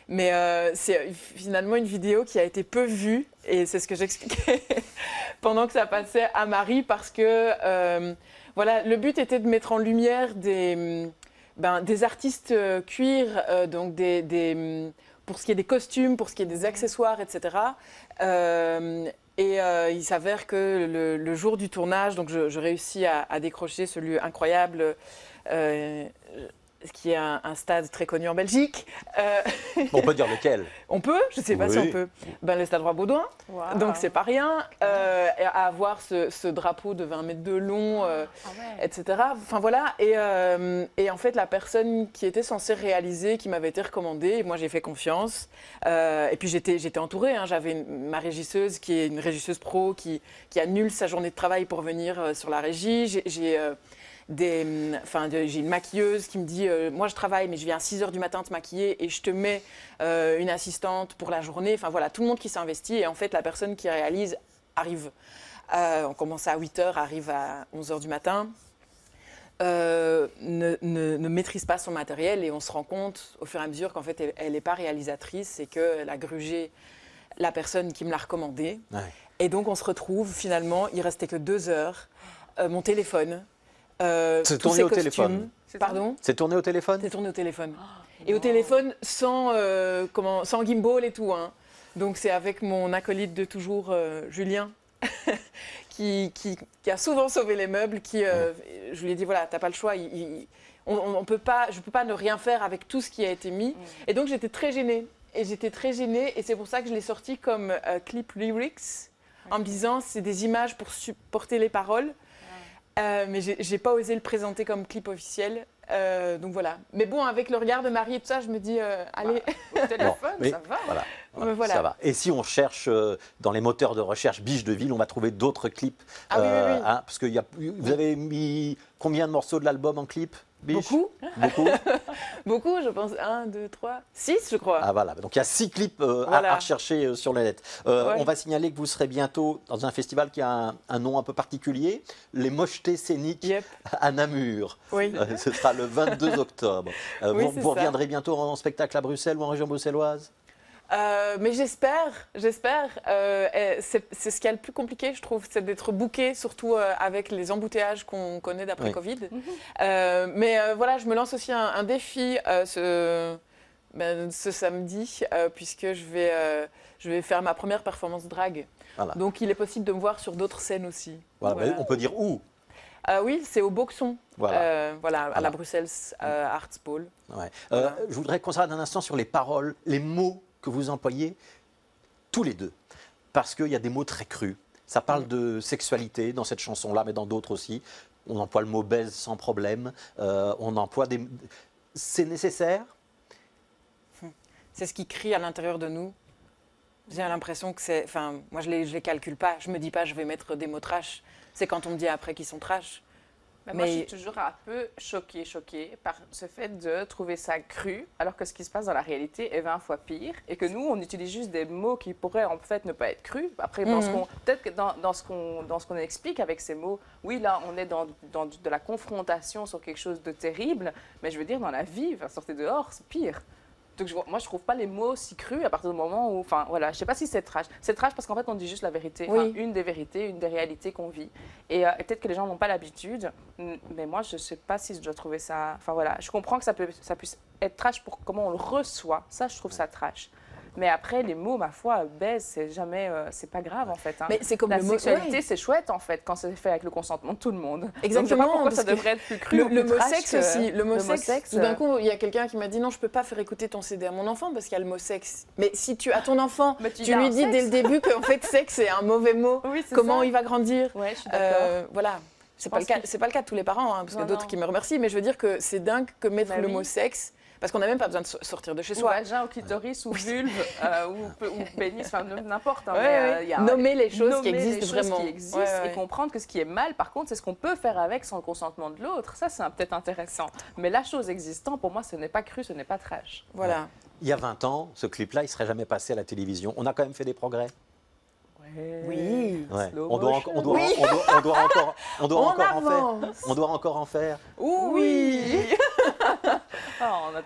Mais c'est finalement une vidéo qui a été peu vue. Et c'est ce que j'expliquais pendant que ça passait à Marie. Parce que... voilà, le but était de mettre en lumière des artistes cuir, donc pour ce qui est des costumes, pour ce qui est des accessoires, etc. Il s'avère que le jour du tournage, donc je réussis à décrocher ce lieu incroyable qui est un stade très connu en Belgique. On peut dire lequel? On peut, je ne sais pas si on peut. Le stade Roi-Baudouin, donc c'est pas rien. À avoir ce drapeau de 20 mètres de long, etc. Enfin voilà, et en fait la personne qui était censée réaliser, qui m'avait été recommandée, et moi j'ai fait confiance. Et puis j'étais entourée, hein. J'avais ma régisseuse qui est une régisseuse pro qui annule sa journée de travail pour venir sur la régie. J'ai une maquilleuse qui me dit moi je travaille mais je viens à 6h du matin te maquiller et je te mets une assistante pour la journée. Enfin voilà, tout le monde qui s'investit et en fait la personne qui réalise arrive. On commence à 8h, arrive à 11h du matin, ne maîtrise pas son matériel et on se rend compte au fur et à mesure qu'en fait elle n'est pas réalisatrice et qu'elle a grugé la personne qui me l'a recommandée. Ouais. Et donc on se retrouve finalement, il restait que 2 heures, mon téléphone. C'est tourné au téléphone. Pardon ? C'est tourné au téléphone ? C'est tourné au téléphone. Et au téléphone sans gimbal et tout. Hein. Donc c'est avec mon acolyte de toujours, Julien, qui a souvent sauvé les meubles. Je lui ai dit voilà, t'as pas le choix. Je peux pas ne rien faire avec tout ce qui a été mis. Et donc j'étais très gênée. Et c'est pour ça que je l'ai sorti comme clip lyrics, en me disant c'est des images pour supporter les paroles. Mais j'ai pas osé le présenter comme clip officiel. Donc voilà. Mais bon, avec le regard de Marie et tout ça, je me dis, allez. Au téléphone, ça va. Voilà. Ça va. Et si on cherche dans les moteurs de recherche Biche de Ville, on va trouver d'autres clips. Oui. Hein, parce que vous avez mis combien de morceaux de l'album en clip, Biche ? Beaucoup, je pense. 1, 2, 3, 6, je crois. Ah voilà, donc il y a 6 clips à rechercher sur le net. On va signaler que vous serez bientôt dans un festival qui a un nom un peu particulier, les Mochetés scéniques à Namur. Oui. Ce sera le 22 octobre. Vous reviendrez bientôt en spectacle à Bruxelles ou en région bruxelloise ? Mais j'espère. C'est ce qui est le plus compliqué, je trouve, c'est d'être booké, surtout avec les embouteillages qu'on connaît d'après Covid. Mais voilà, je me lance aussi un défi ce samedi, puisque je vais faire ma première performance drag. Voilà. Donc il est possible de me voir sur d'autres scènes aussi. Voilà. On peut dire où ? Oui, c'est au Boxon, à la Bruxelles Arts Pole. Je voudrais qu'on s'arrête un instant sur les paroles, les mots que vous employez tous les deux, parce qu'il y a des mots très crus. Ça parle de sexualité dans cette chanson-là, mais dans d'autres aussi. On emploie le mot baise sans problème. On emploie des... C'est nécessaire ? C'est ce qui crie à l'intérieur de nous. J'ai l'impression que c'est... Enfin, moi, je les calcule pas. Je me dis pas, je vais mettre des mots trash. C'est quand on me dit après qu'ils sont trash. Mais moi, je suis toujours un peu choquée par ce fait de trouver ça cru, alors que ce qui se passe dans la réalité est 20 fois pire, et que nous, on utilise juste des mots qui pourraient en fait ne pas être crus. Après, peut-être que dans ce qu'on explique avec ces mots, oui, là, on est dans de la confrontation sur quelque chose de terrible, mais je veux dire, dans la vie, sortir dehors, c'est pire. Donc moi, je trouve pas les mots si crus à partir du moment où... Enfin, voilà, je sais pas si c'est trash. C'est trash parce qu'en fait, on dit juste la vérité. Enfin, une des vérités, une des réalités qu'on vit. Et peut-être que les gens n'ont pas l'habitude, mais moi, je sais pas si je dois trouver ça... Enfin, voilà, je comprends que ça puisse être trash pour comment on le reçoit. Ça, je trouve ça trash. Mais après, les mots, ma foi, baise, c'est jamais... c'est pas grave, en fait. Hein. Mais c'est comme la sexualité, c'est chouette, en fait, quand c'est fait avec le consentement de tout le monde. Exactement. Donc, je sais pas pourquoi ça devrait être plus cru le mot sexe aussi. Le mot sexe. Tout d'un coup, il y a quelqu'un qui m'a dit non, je peux pas faire écouter ton CD à mon enfant parce qu'il y a le mot sexe. Mais si tu as ton enfant, tu lui dis dès le début qu'en fait, sexe, c'est un mauvais mot. Oui, comment il va grandir ? Ouais, je suis d'accord. Voilà. C'est pas le cas de tous les parents, hein, parce qu'il y a d'autres qui me remercient. Mais je veux dire que c'est dingue que mettre le mot sexe... Parce qu'on n'a même pas besoin de sortir de chez soi. Ou vagin, ou clitoris, ou vulve, ou pénis, enfin n'importe. Hein, nommer les choses qui existent vraiment. Et comprendre que ce qui est mal, par contre, c'est ce qu'on peut faire avec sans le consentement de l'autre. Ça, c'est peut-être intéressant. Mais la chose existant, pour moi, ce n'est pas cru, ce n'est pas trash. Voilà. Il y a 20 ans, ce clip-là, il ne serait jamais passé à la télévision. On a quand même fait des progrès. Oui. Ouais. On doit encore en faire. Oui.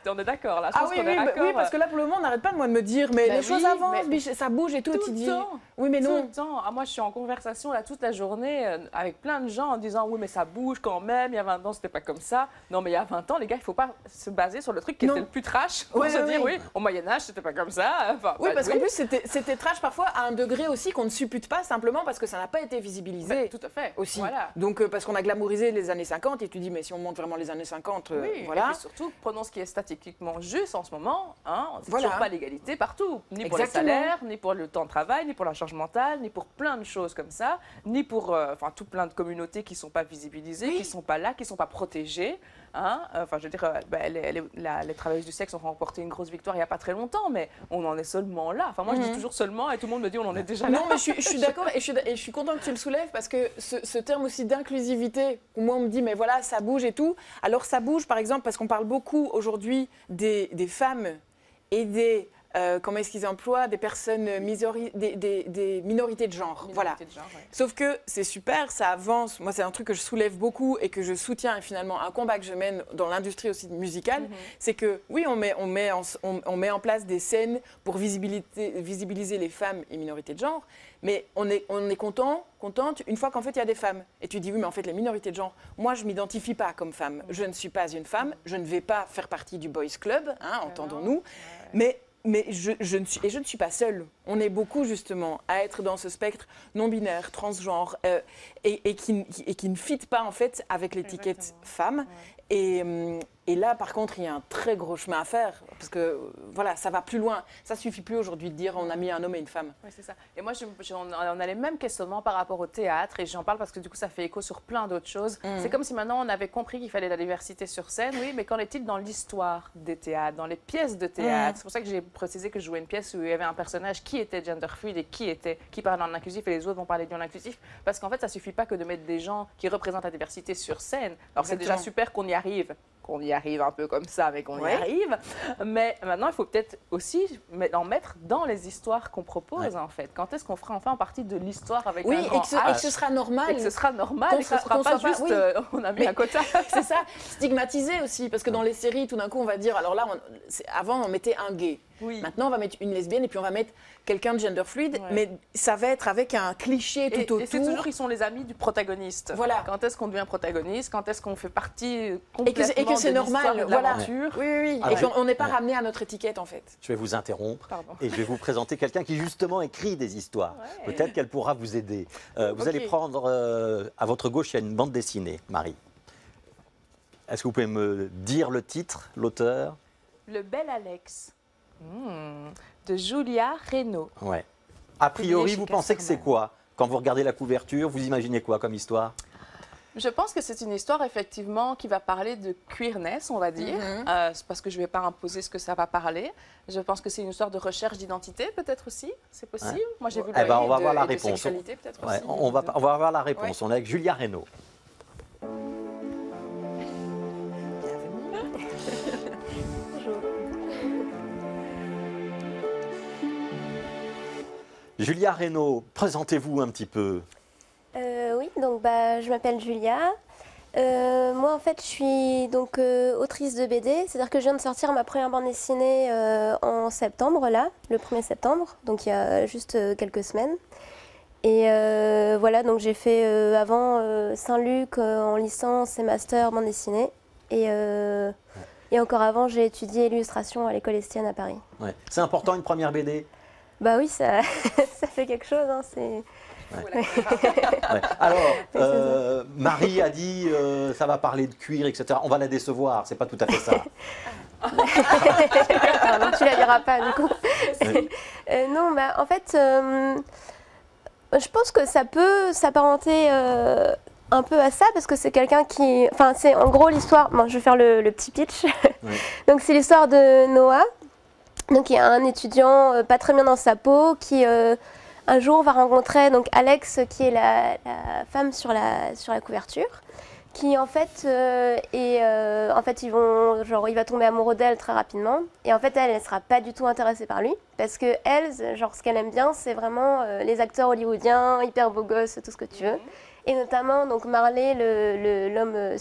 On est d'accord là. Oui, parce que là pour le moment on n'arrête pas de me dire mais les choses avancent, ça bouge et tout. Tout le temps. Oui mais non. Tout le temps. Moi je suis en conversation là toute la journée avec plein de gens en disant oui mais ça bouge quand même. Il y a 20 ans c'était pas comme ça. Non mais il y a 20 ans les gars il faut pas se baser sur le truc qui était le plus trash pour se dire oui au Moyen-Âge c'était pas comme ça. Enfin, oui parce qu'en plus c'était trash parfois à un degré aussi qu'on ne suppute pas simplement parce que ça n'a pas été visibilisé. Tout à fait. Aussi. Voilà. Donc parce qu'on a glamourisé les années 50 et tu dis mais si on monte vraiment les années 50 voilà. Et puis surtout prenons ce qui est statistiquement juste en ce moment. C'est toujours pas l'égalité partout. Ni pour les salaires, ni pour le temps de travail, ni pour la charge mentale, ni pour plein de choses comme ça, ni pour tout plein de communautés qui ne sont pas visibilisées, qui ne sont pas là, qui ne sont pas protégées. Je veux dire, les travailleuses du sexe ont remporté une grosse victoire il n'y a pas très longtemps, mais on en est seulement là. Enfin, moi, je dis toujours seulement et tout le monde me dit on en est déjà là. Non, mais je suis d'accord et je suis contente que tu le soulèves parce que ce terme aussi d'inclusivité, où moi on me dit mais voilà, ça bouge et tout. Alors ça bouge par exemple parce qu'on parle beaucoup aujourd'hui des femmes et des... comment est-ce qu'ils emploient des personnes, des minorités de genre. Voilà. Sauf que c'est super, ça avance. Moi, c'est un truc que je soulève beaucoup et que je soutiens et finalement un combat que je mène dans l'industrie aussi musicale. C'est que oui, on met en place des scènes pour visibiliser les femmes et minorités de genre, mais on est contente une fois qu'en fait il y a des femmes. Et tu dis oui, mais en fait les minorités de genre, moi je m'identifie pas comme femme. Je ne suis pas une femme, je ne vais pas faire partie du boys club, entendons-nous, mais je ne suis pas seule. On est beaucoup justement à être dans ce spectre non-binaire, transgenre, et qui ne fit pas en fait avec l'étiquette femme. Et là, par contre, il y a un très gros chemin à faire parce que voilà, ça va plus loin. Ça suffit plus aujourd'hui de dire on a mis un homme et une femme. Oui, c'est ça. Et moi, on a les mêmes questionnements par rapport au théâtre et j'en parle parce que du coup, ça fait écho sur plein d'autres choses. C'est comme si maintenant on avait compris qu'il fallait de la diversité sur scène, oui, mais qu'en est-il dans l'histoire des théâtres, dans les pièces de théâtre? C'est pour ça que j'ai précisé que je jouais une pièce où il y avait un personnage qui était gender fluid et qui parlait en inclusif et les autres vont parler de non inclusif parce qu'en fait, ça suffit pas que de mettre des gens qui représentent la diversité sur scène. Alors c'est déjà super qu'on y arrive un peu comme ça, mais qu'on y arrive. Mais maintenant, il faut peut-être aussi en mettre dans les histoires qu'on propose, en fait. Quand est-ce qu'on fera enfin partie de l'histoire avec un grand H, et que ce sera normal. Et que ce sera normal, et que ce sera pas juste on a mis un quota. C'est ça, stigmatisé aussi, parce que dans les séries, tout d'un coup, on va dire, alors là, avant, on mettait un gay. Oui. Maintenant, on va mettre une lesbienne et puis on va mettre quelqu'un de gender fluide, mais ça va être avec un cliché tout autour. Et c'est toujours, ils sont les amis du protagoniste. Voilà. Quand est-ce qu'on devient protagoniste? Quand est-ce qu'on fait partie complètement et que c'est normal, de l'aventure? Oui. Et qu'on n'est pas ramené à notre étiquette, en fait. Je vais vous interrompre et je vais vous présenter quelqu'un qui, justement, écrit des histoires. Peut-être qu'elle pourra vous aider. Vous allez prendre, à votre gauche, il y a une bande dessinée, Marie. Est-ce que vous pouvez me dire le titre, l'auteur? Le bel Alex. De Julia Reynaud. Ouais. A priori, vous pensez que c'est quoi? Quand vous regardez la couverture, vous imaginez quoi comme histoire? Je pense que c'est une histoire effectivement qui va parler de queerness, on va dire. C'est parce que je ne vais pas imposer ce que ça va parler. Je pense que c'est une histoire de recherche d'identité, peut-être aussi. C'est possible. Moi, j'ai vu on va voir la réponse. Sexualité, peut-être aussi. On va voir la réponse. On est avec Julia Reynaud. Julia Reynaud, présentez-vous un petit peu. Oui, donc je m'appelle Julia. Moi, en fait, je suis donc autrice de BD. C'est-à-dire que je viens de sortir ma première bande dessinée en septembre, là, le 1er septembre, donc il y a juste quelques semaines. Et voilà, donc j'ai fait avant Saint-Luc en licence et master bande dessinée. Et encore avant, j'ai étudié l'illustration à l'école Estienne à Paris. Ouais. C'est important une première BD? Bah oui, ça fait quelque chose. Hein, Alors, Marie a dit ça va parler de cuir, etc. On va la décevoir, c'est pas tout à fait ça. Non, tu la diras pas du coup. Non, en fait, je pense que ça peut s'apparenter un peu à ça parce que c'est quelqu'un qui... Enfin, c'est en gros l'histoire... Bon, je vais faire le petit pitch. Donc, c'est l'histoire de Noah. Donc, il y a un étudiant pas très bien dans sa peau qui, un jour, va rencontrer donc, Alex, qui est la femme sur la couverture, qui, en fait, il va tomber amoureux d'elle très rapidement. Et en fait, elle ne sera pas du tout intéressée par lui, parce que elle, ce qu'elle aime bien, c'est vraiment les acteurs hollywoodiens, hyper beaux gosses, tout ce que tu veux. Et notamment, donc, Marley, l'homme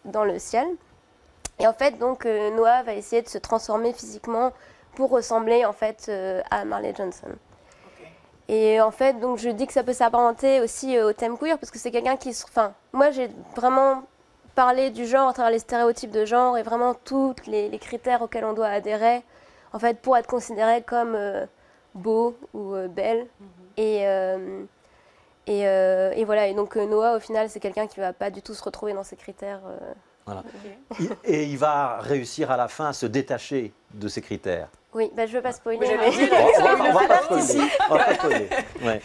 dans le ciel. Et en fait, donc, Noah va essayer de se transformer physiquement pour ressembler en fait à Marley Johnson. Et en fait, donc, je dis que ça peut s'apparenter aussi au thème queer, parce que c'est quelqu'un qui... Enfin, moi, j'ai vraiment parlé du genre à travers les stéréotypes de genre et vraiment tous les critères auxquels on doit adhérer, en fait, pour être considéré comme beau ou belle. Et voilà, et donc Noah, au final, c'est quelqu'un qui ne va pas du tout se retrouver dans ces critères. Voilà. Et il va réussir à la fin à se détacher de ces critères. Oui, je ne veux pas spoiler. On va pas spoiler. Ouais.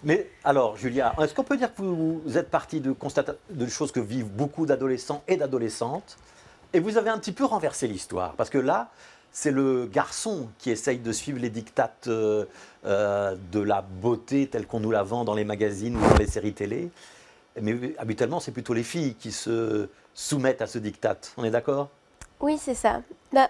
Mais alors, Julia, est-ce qu'on peut dire que vous êtes partie de choses que vivent beaucoup d'adolescents et d'adolescentes, et vous avez un petit peu renversé l'histoire, parce que là, c'est le garçon qui essaye de suivre les dictates de la beauté telle qu'on nous la vend dans les magazines ou dans les séries télé. Mais habituellement, c'est plutôt les filles qui se soumettent à ce diktat. On est d'accord ? Oui, c'est ça.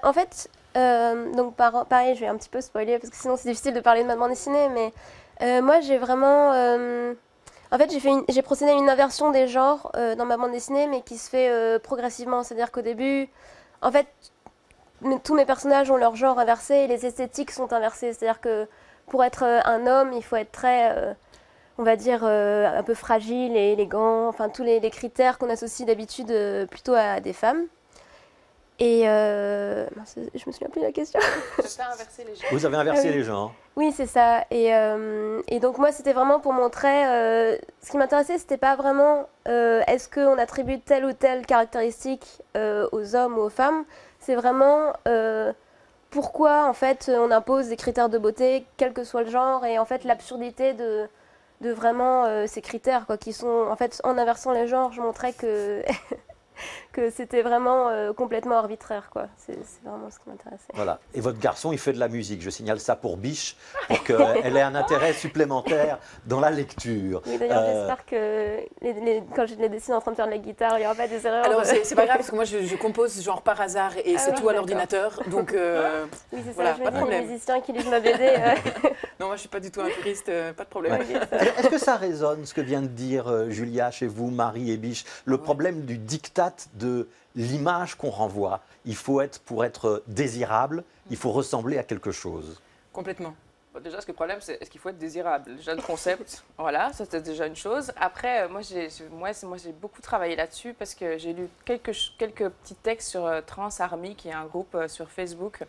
En fait, donc pareil, je vais un petit peu spoiler parce que sinon c'est difficile de parler de ma bande dessinée, mais moi j'ai vraiment... en fait, j'ai procédé à une inversion des genres dans ma bande dessinée, mais qui se fait progressivement. C'est-à-dire qu'au début, en fait, tous mes personnages ont leur genre inversé et les esthétiques sont inversées. C'est-à-dire que pour être un homme, il faut être très... on va dire un peu fragile et élégant, enfin tous les critères qu'on associe d'habitude plutôt à des femmes. Et je me souviens plus de la question. Inversé les genres. Vous avez inversé les genres. Oui, c'est ça. Et donc moi, c'était vraiment pour montrer... ce qui m'intéressait, c'était pas vraiment est-ce qu'on attribue telle ou telle caractéristique aux hommes ou aux femmes. C'est vraiment pourquoi, en fait, on impose des critères de beauté, quel que soit le genre, et en fait, l'absurdité de vraiment ces critères, quoi, qui sont... En fait, en inversant les genres, je montrais que... que c'était vraiment complètement arbitraire, quoi. C'est vraiment ce qui m'intéressait. Voilà. Et votre garçon, il fait de la musique. Je signale ça pour Biche, pour qu'elle ait un intérêt supplémentaire dans la lecture. Oui, d'ailleurs, j'espère que quand je les dessine en train de faire de la guitare, il n'y aura pas des erreurs. Alors, c'est pas grave, parce que moi, je compose genre par hasard et c'est tout à l'ordinateur. Donc, oui, c'est voilà, ça. Je pas de me dis, problème. les musiciens qui lisent ma BD. Non, moi, je suis pas du tout un puriste, pas de problème. Ouais. Est-ce que ça résonne, ce que vient de dire Julia, chez vous, Marie et Biche, le problème du diktat de l'image qu'on renvoie? Il faut être, pour être désirable, il faut ressembler à quelque chose. Complètement. Bon, déjà, ce que le problème, c'est est-ce qu'il faut être désirable? Déjà, le concept, voilà, ça c'était déjà une chose. Après, moi, j'ai beaucoup travaillé là-dessus parce que j'ai lu quelques petits textes sur Trans Army, qui est un groupe sur Facebook,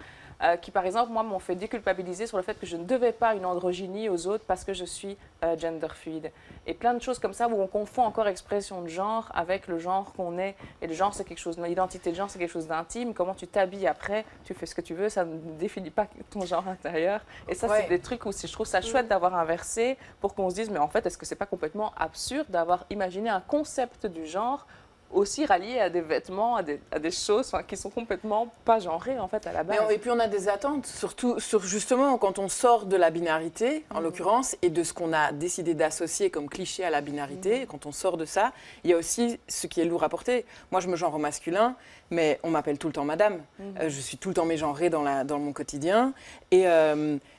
qui, par exemple, moi, m'ont fait déculpabiliser sur le fait que je ne devais pas une androgynie aux autres parce que je suis gender fluide. Et plein de choses comme ça où on confond encore expression de genre avec le genre qu'on est. Et le genre, c'est quelque chose, l'identité de genre, c'est quelque chose d'intime. Comment tu t'habilles après, tu fais ce que tu veux, ça ne définit pas ton genre intérieur. Et ça, c'est des trucs où je trouve ça chouette d'avoir inversé pour qu'on se dise, mais en fait, est-ce que c'est pas complètement absurde d'avoir imaginé un concept du genre aussi rallié à des vêtements, à des choses qui sont complètement pas genrées en fait à la base. Et puis on a des attentes, surtout justement quand on sort de la binarité, en l'occurrence, et de ce qu'on a décidé d'associer comme cliché à la binarité. Quand on sort de ça, il y a aussi ce qui est lourd à porter. Moi, je me genre au masculin, mais on m'appelle tout le temps madame. Je suis tout le temps mégenrée dans mon quotidien.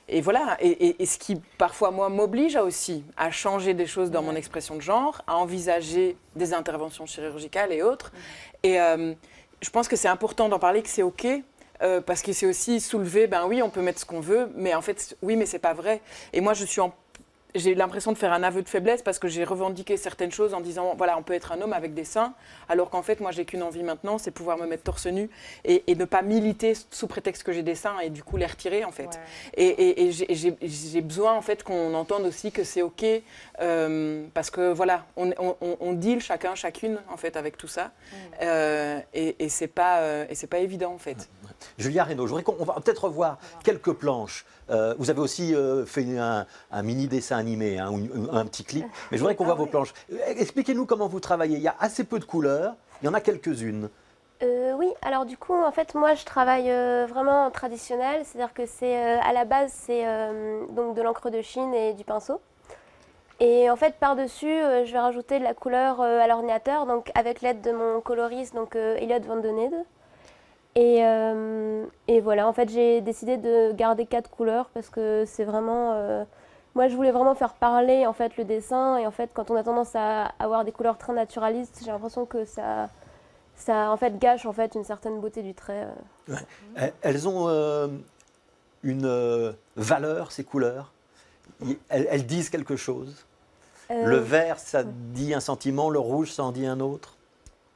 Et voilà, et ce qui parfois moi m'oblige aussi à changer des choses dans mon expression de genre, à envisager des interventions chirurgicales et autres. Et je pense que c'est important d'en parler, que c'est OK, parce que c'est aussi soulever, ben oui, on peut mettre ce qu'on veut, mais en fait, oui, mais c'est pas vrai. Et moi, j'ai l'impression de faire un aveu de faiblesse parce que j'ai revendiqué certaines choses en disant, voilà, on peut être un homme avec des seins, alors qu'en fait, moi, j'ai qu'une envie maintenant, c'est pouvoir me mettre torse nu et ne pas militer sous prétexte que j'ai des seins et du coup les retirer, en fait. Ouais. Et j'ai besoin, en fait, qu'on entende aussi que c'est OK parce que, voilà, on deal chacune, en fait, avec tout ça. Et c'est pas évident, en fait. Julia Reynaud, je voudrais qu'on va peut-être revoir quelques planches. Vous avez aussi fait un mini dessin animé, hein, un petit clip, mais je voudrais qu'on voit vos planches. Expliquez-nous comment vous travaillez. Il y a assez peu de couleurs, il y en a quelques-unes. Oui, alors du coup, en fait, moi, je travaille vraiment traditionnel, c'est-à-dire que à la base, c'est donc de l'encre de Chine et du pinceau. Et en fait, par-dessus, je vais rajouter de la couleur à l'ordinateur, donc avec l'aide de mon coloriste, donc Elliot Van Den Ede. Et voilà, en fait, j'ai décidé de garder 4 couleurs parce que c'est vraiment... moi, je voulais vraiment faire parler, en fait, le dessin. Et en fait, quand on a tendance à avoir des couleurs très naturalistes, j'ai l'impression que ça en fait gâche en fait une certaine beauté du trait. Ouais. Elles ont une valeur, ces couleurs. Elles disent quelque chose. Le vert, ça dit un sentiment, le rouge, ça en dit un autre.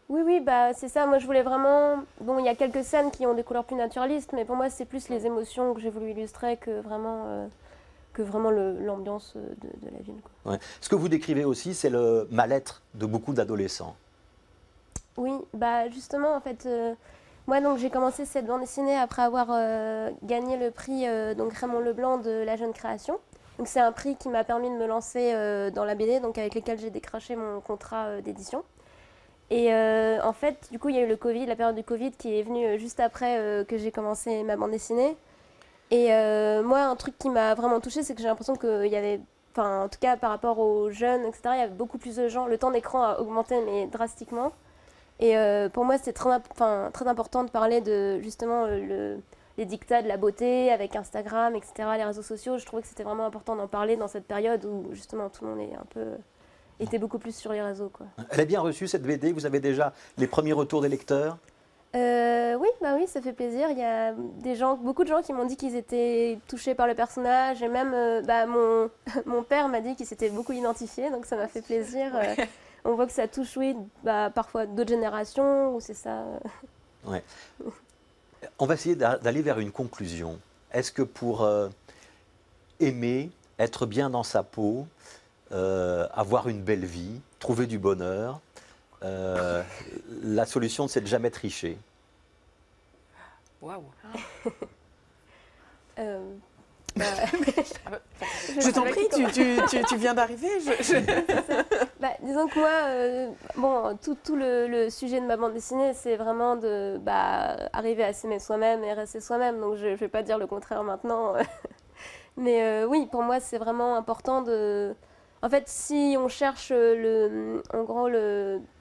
Oui, bah, c'est ça. Moi, je voulais vraiment... Bon, il y a quelques scènes qui ont des couleurs plus naturalistes, mais pour moi, c'est plus les émotions que j'ai voulu illustrer que vraiment l'ambiance de la ville. Quoi. Ouais. Ce que vous décrivez aussi, c'est le mal-être de beaucoup d'adolescents. Oui, bah, justement, en fait, moi, donc, j'ai commencé cette bande dessinée après avoir gagné le prix donc Raymond Leblanc de la jeune création. Donc, c'est un prix qui m'a permis de me lancer dans la BD, donc avec lequel j'ai décroché mon contrat d'édition. Et en fait, du coup, il y a eu le Covid, la période du Covid qui est venue juste après que j'ai commencé ma bande dessinée. Et moi, un truc qui m'a vraiment touchée, c'est que j'ai l'impression qu'il y avait, enfin, en tout cas par rapport aux jeunes, etc., il y avait beaucoup plus de gens. Le temps d'écran a augmenté, mais drastiquement. Et pour moi, c'était très important de parler de justement les dictats de la beauté avec Instagram, etc., les réseaux sociaux. Je trouvais que c'était vraiment important d'en parler dans cette période où justement tout le monde est un peu... était beaucoup plus sur les réseaux, quoi. Elle est bien reçue, cette BD. Vous avez déjà les premiers retours des lecteurs? Oui, ça fait plaisir. Il y a beaucoup de gens qui m'ont dit qu'ils étaient touchés par le personnage. Et même mon père m'a dit qu'il s'était beaucoup identifié, donc ça m'a fait plaisir. On voit que ça touche, oui, parfois d'autres générations, ou c'est ça. Ouais. On va essayer d'aller vers une conclusion. Est-ce que pour aimer, être bien dans sa peau, avoir une belle vie, trouver du bonheur, la solution, c'est de jamais tricher? Waouh. Je t'en prie, tu viens d'arriver. Disons que moi, tout le sujet de ma bande dessinée, c'est vraiment de arriver à s'aimer soi-même et rester soi-même. Donc je ne vais pas dire le contraire maintenant. Mais oui, pour moi, c'est vraiment important de... En fait, si on cherche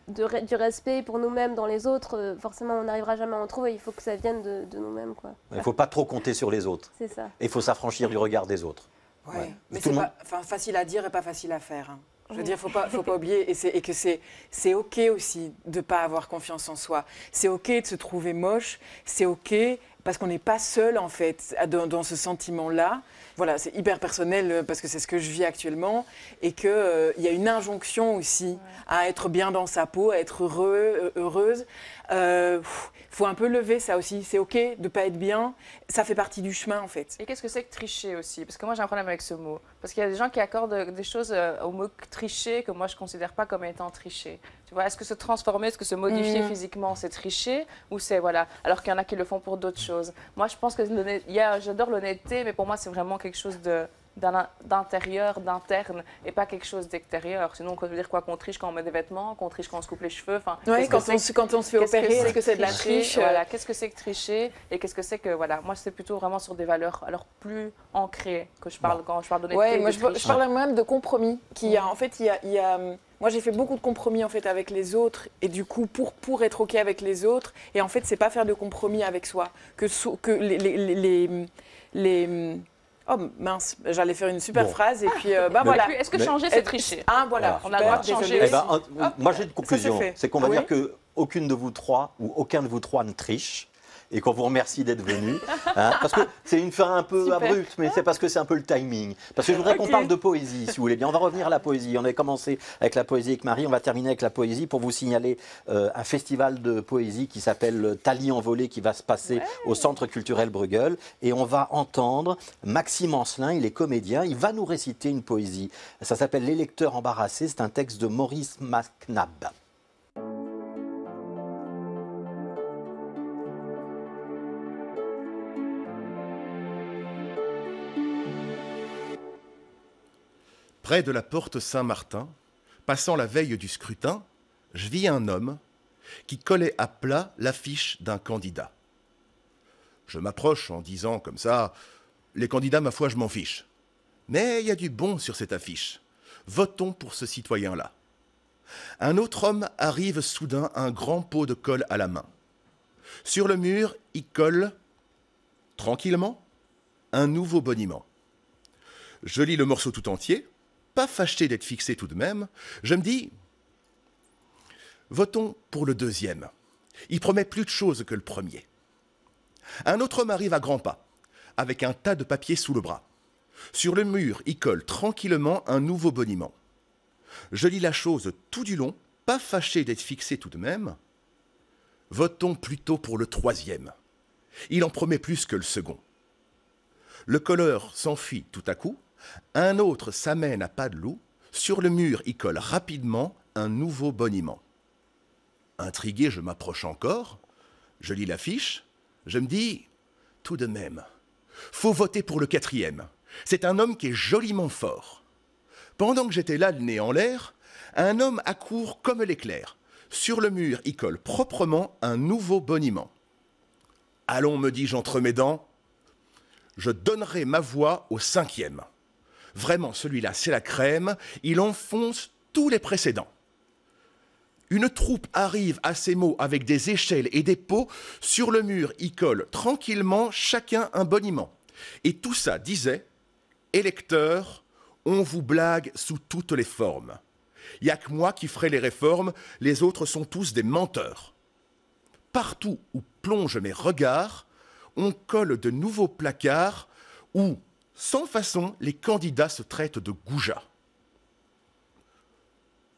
du respect pour nous-mêmes dans les autres, forcément, on n'arrivera jamais à en trouver. Il faut que ça vienne de nous-mêmes, quoi. Il ne faut pas trop compter sur les autres. C'est ça. Et il faut s'affranchir du regard des autres. Ouais. Mais c'est pas facile à dire et pas facile à faire. Hein. Je veux dire, faut pas oublier et que c'est OK aussi de ne pas avoir confiance en soi. C'est OK de se trouver moche. C'est OK parce qu'on n'est pas seul, en fait, dans ce sentiment-là. Voilà, c'est hyper personnel parce que c'est ce que je vis actuellement et qu'il y a une injonction aussi à être bien dans sa peau, à être heureuse. Faut un peu lever ça aussi. C'est OK de ne pas être bien. Ça fait partie du chemin, en fait. Et qu'est-ce que c'est que tricher aussi? Parce que moi, j'ai un problème avec ce mot. Parce qu'il y a des gens qui accordent des choses au mot tricher que moi, je ne considère pas comme étant tricher. Tu vois, est-ce que se transformer, est-ce que se modifier physiquement, c'est tricher ou c'est, voilà, alors qu'il y en a qui le font pour d'autres choses. Moi, je pense que j'adore l'honnêteté, mais pour moi, c'est vraiment quelque chose d'intérieur, d'interne, et pas quelque chose d'extérieur. Sinon, on veut dire quoi? Qu'on triche quand on met des vêtements, qu'on triche quand on se coupe les cheveux. Oui, quand on se fait opérer, est-ce que c'est de la triche? Voilà, qu'est-ce que c'est que tricher? Et qu'est-ce que c'est que, voilà, moi, c'est plutôt vraiment sur des valeurs alors plus ancrées que je parle quand je parle d'honnêteté. Oui, moi, je parle même de compromis. En fait, il y a moi, j'ai fait beaucoup de compromis en fait avec les autres et du coup pour être OK avec les autres et en fait c'est pas faire de compromis avec soi que les oh mince, j'allais faire une super phrase et puis voilà. Est-ce que changer c'est tricher? Voilà. On a le droit de changer. Moi j'ai une conclusion, c'est qu'on va dire que aucune de vous trois ou aucun de vous trois ne triche. Et qu'on vous remercie d'être venu. Parce que c'est une fin un peu abrupte, mais c'est parce que c'est un peu le timing. Parce que je voudrais qu'on parle de poésie, si vous voulez bien. On va revenir à la poésie. On a commencé avec la poésie avec Marie, on va terminer avec la poésie pour vous signaler un festival de poésie qui s'appelle Thalie Envolée qui va se passer au Centre culturel Bruegel. Et on va entendre Maxime Ancelin, il est comédien, il va nous réciter une poésie. Ça s'appelle Les lecteurs embarrassés, c'est un texte de Maurice MacNab. Près de la porte Saint-Martin, passant la veille du scrutin, je vis un homme qui collait à plat l'affiche d'un candidat. Je m'approche en disant comme ça, les candidats, ma foi, je m'en fiche. Mais il y a du bon sur cette affiche. Votons pour ce citoyen-là. Un autre homme arrive soudain un grand pot de colle à la main. Sur le mur, il colle, tranquillement, un nouveau boniment. Je lis le morceau tout entier, pas fâché d'être fixé tout de même, je me dis, votons pour le deuxième. Il promet plus de choses que le premier. Un autre homme arrive à grands pas, avec un tas de papier sous le bras. Sur le mur, il colle tranquillement un nouveau boniment. Je lis la chose tout du long, pas fâché d'être fixé tout de même. Votons plutôt pour le troisième. Il en promet plus que le second. Le colleur s'enfuit tout à coup. Un autre s'amène à pas de loup. Sur le mur, il colle rapidement un nouveau boniment. Intrigué, je m'approche encore. Je lis l'affiche. Je me dis, tout de même, faut voter pour le quatrième. C'est un homme qui est joliment fort. Pendant que j'étais là, le nez en l'air, un homme accourt comme l'éclair. Sur le mur, il colle proprement un nouveau boniment. Allons, me dis-je entre mes dents, je donnerai ma voix au cinquième. Vraiment, celui-là, c'est la crème, il enfonce tous les précédents. Une troupe arrive à ces mots avec des échelles et des pots. Sur le mur, ils collent tranquillement chacun un boniment. Et tout ça disait « Électeurs, on vous blague sous toutes les formes. Il n'y a que moi qui ferai les réformes, les autres sont tous des menteurs. » Partout où plongent mes regards, on colle de nouveaux placards où, sans façon, les candidats se traitent de goujats.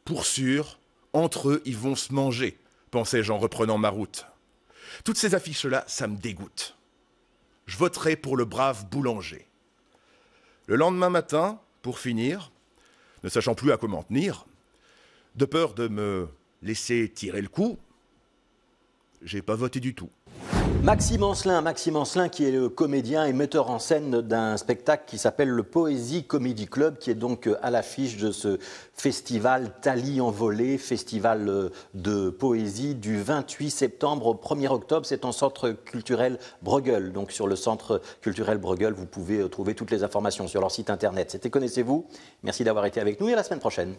Pour sûr, entre eux, ils vont se manger, pensais-je en reprenant ma route. Toutes ces affiches-là, ça me dégoûte. Je voterai pour le brave boulanger. Le lendemain matin, pour finir, ne sachant plus à quoi m'en tenir, de peur de me laisser tirer le coup, j'ai pas voté du tout. Maxime Ancelin qui est le comédien et metteur en scène d'un spectacle qui s'appelle le Poésie Comedy Club, qui est donc à l'affiche de ce festival Thalie Envolée, festival de poésie du 28 septembre au 1er octobre. C'est en centre culturel Bruegel. Donc sur le centre culturel Bruegel, vous pouvez trouver toutes les informations sur leur site internet. C'était Connaissez-vous. Merci d'avoir été avec nous et à la semaine prochaine.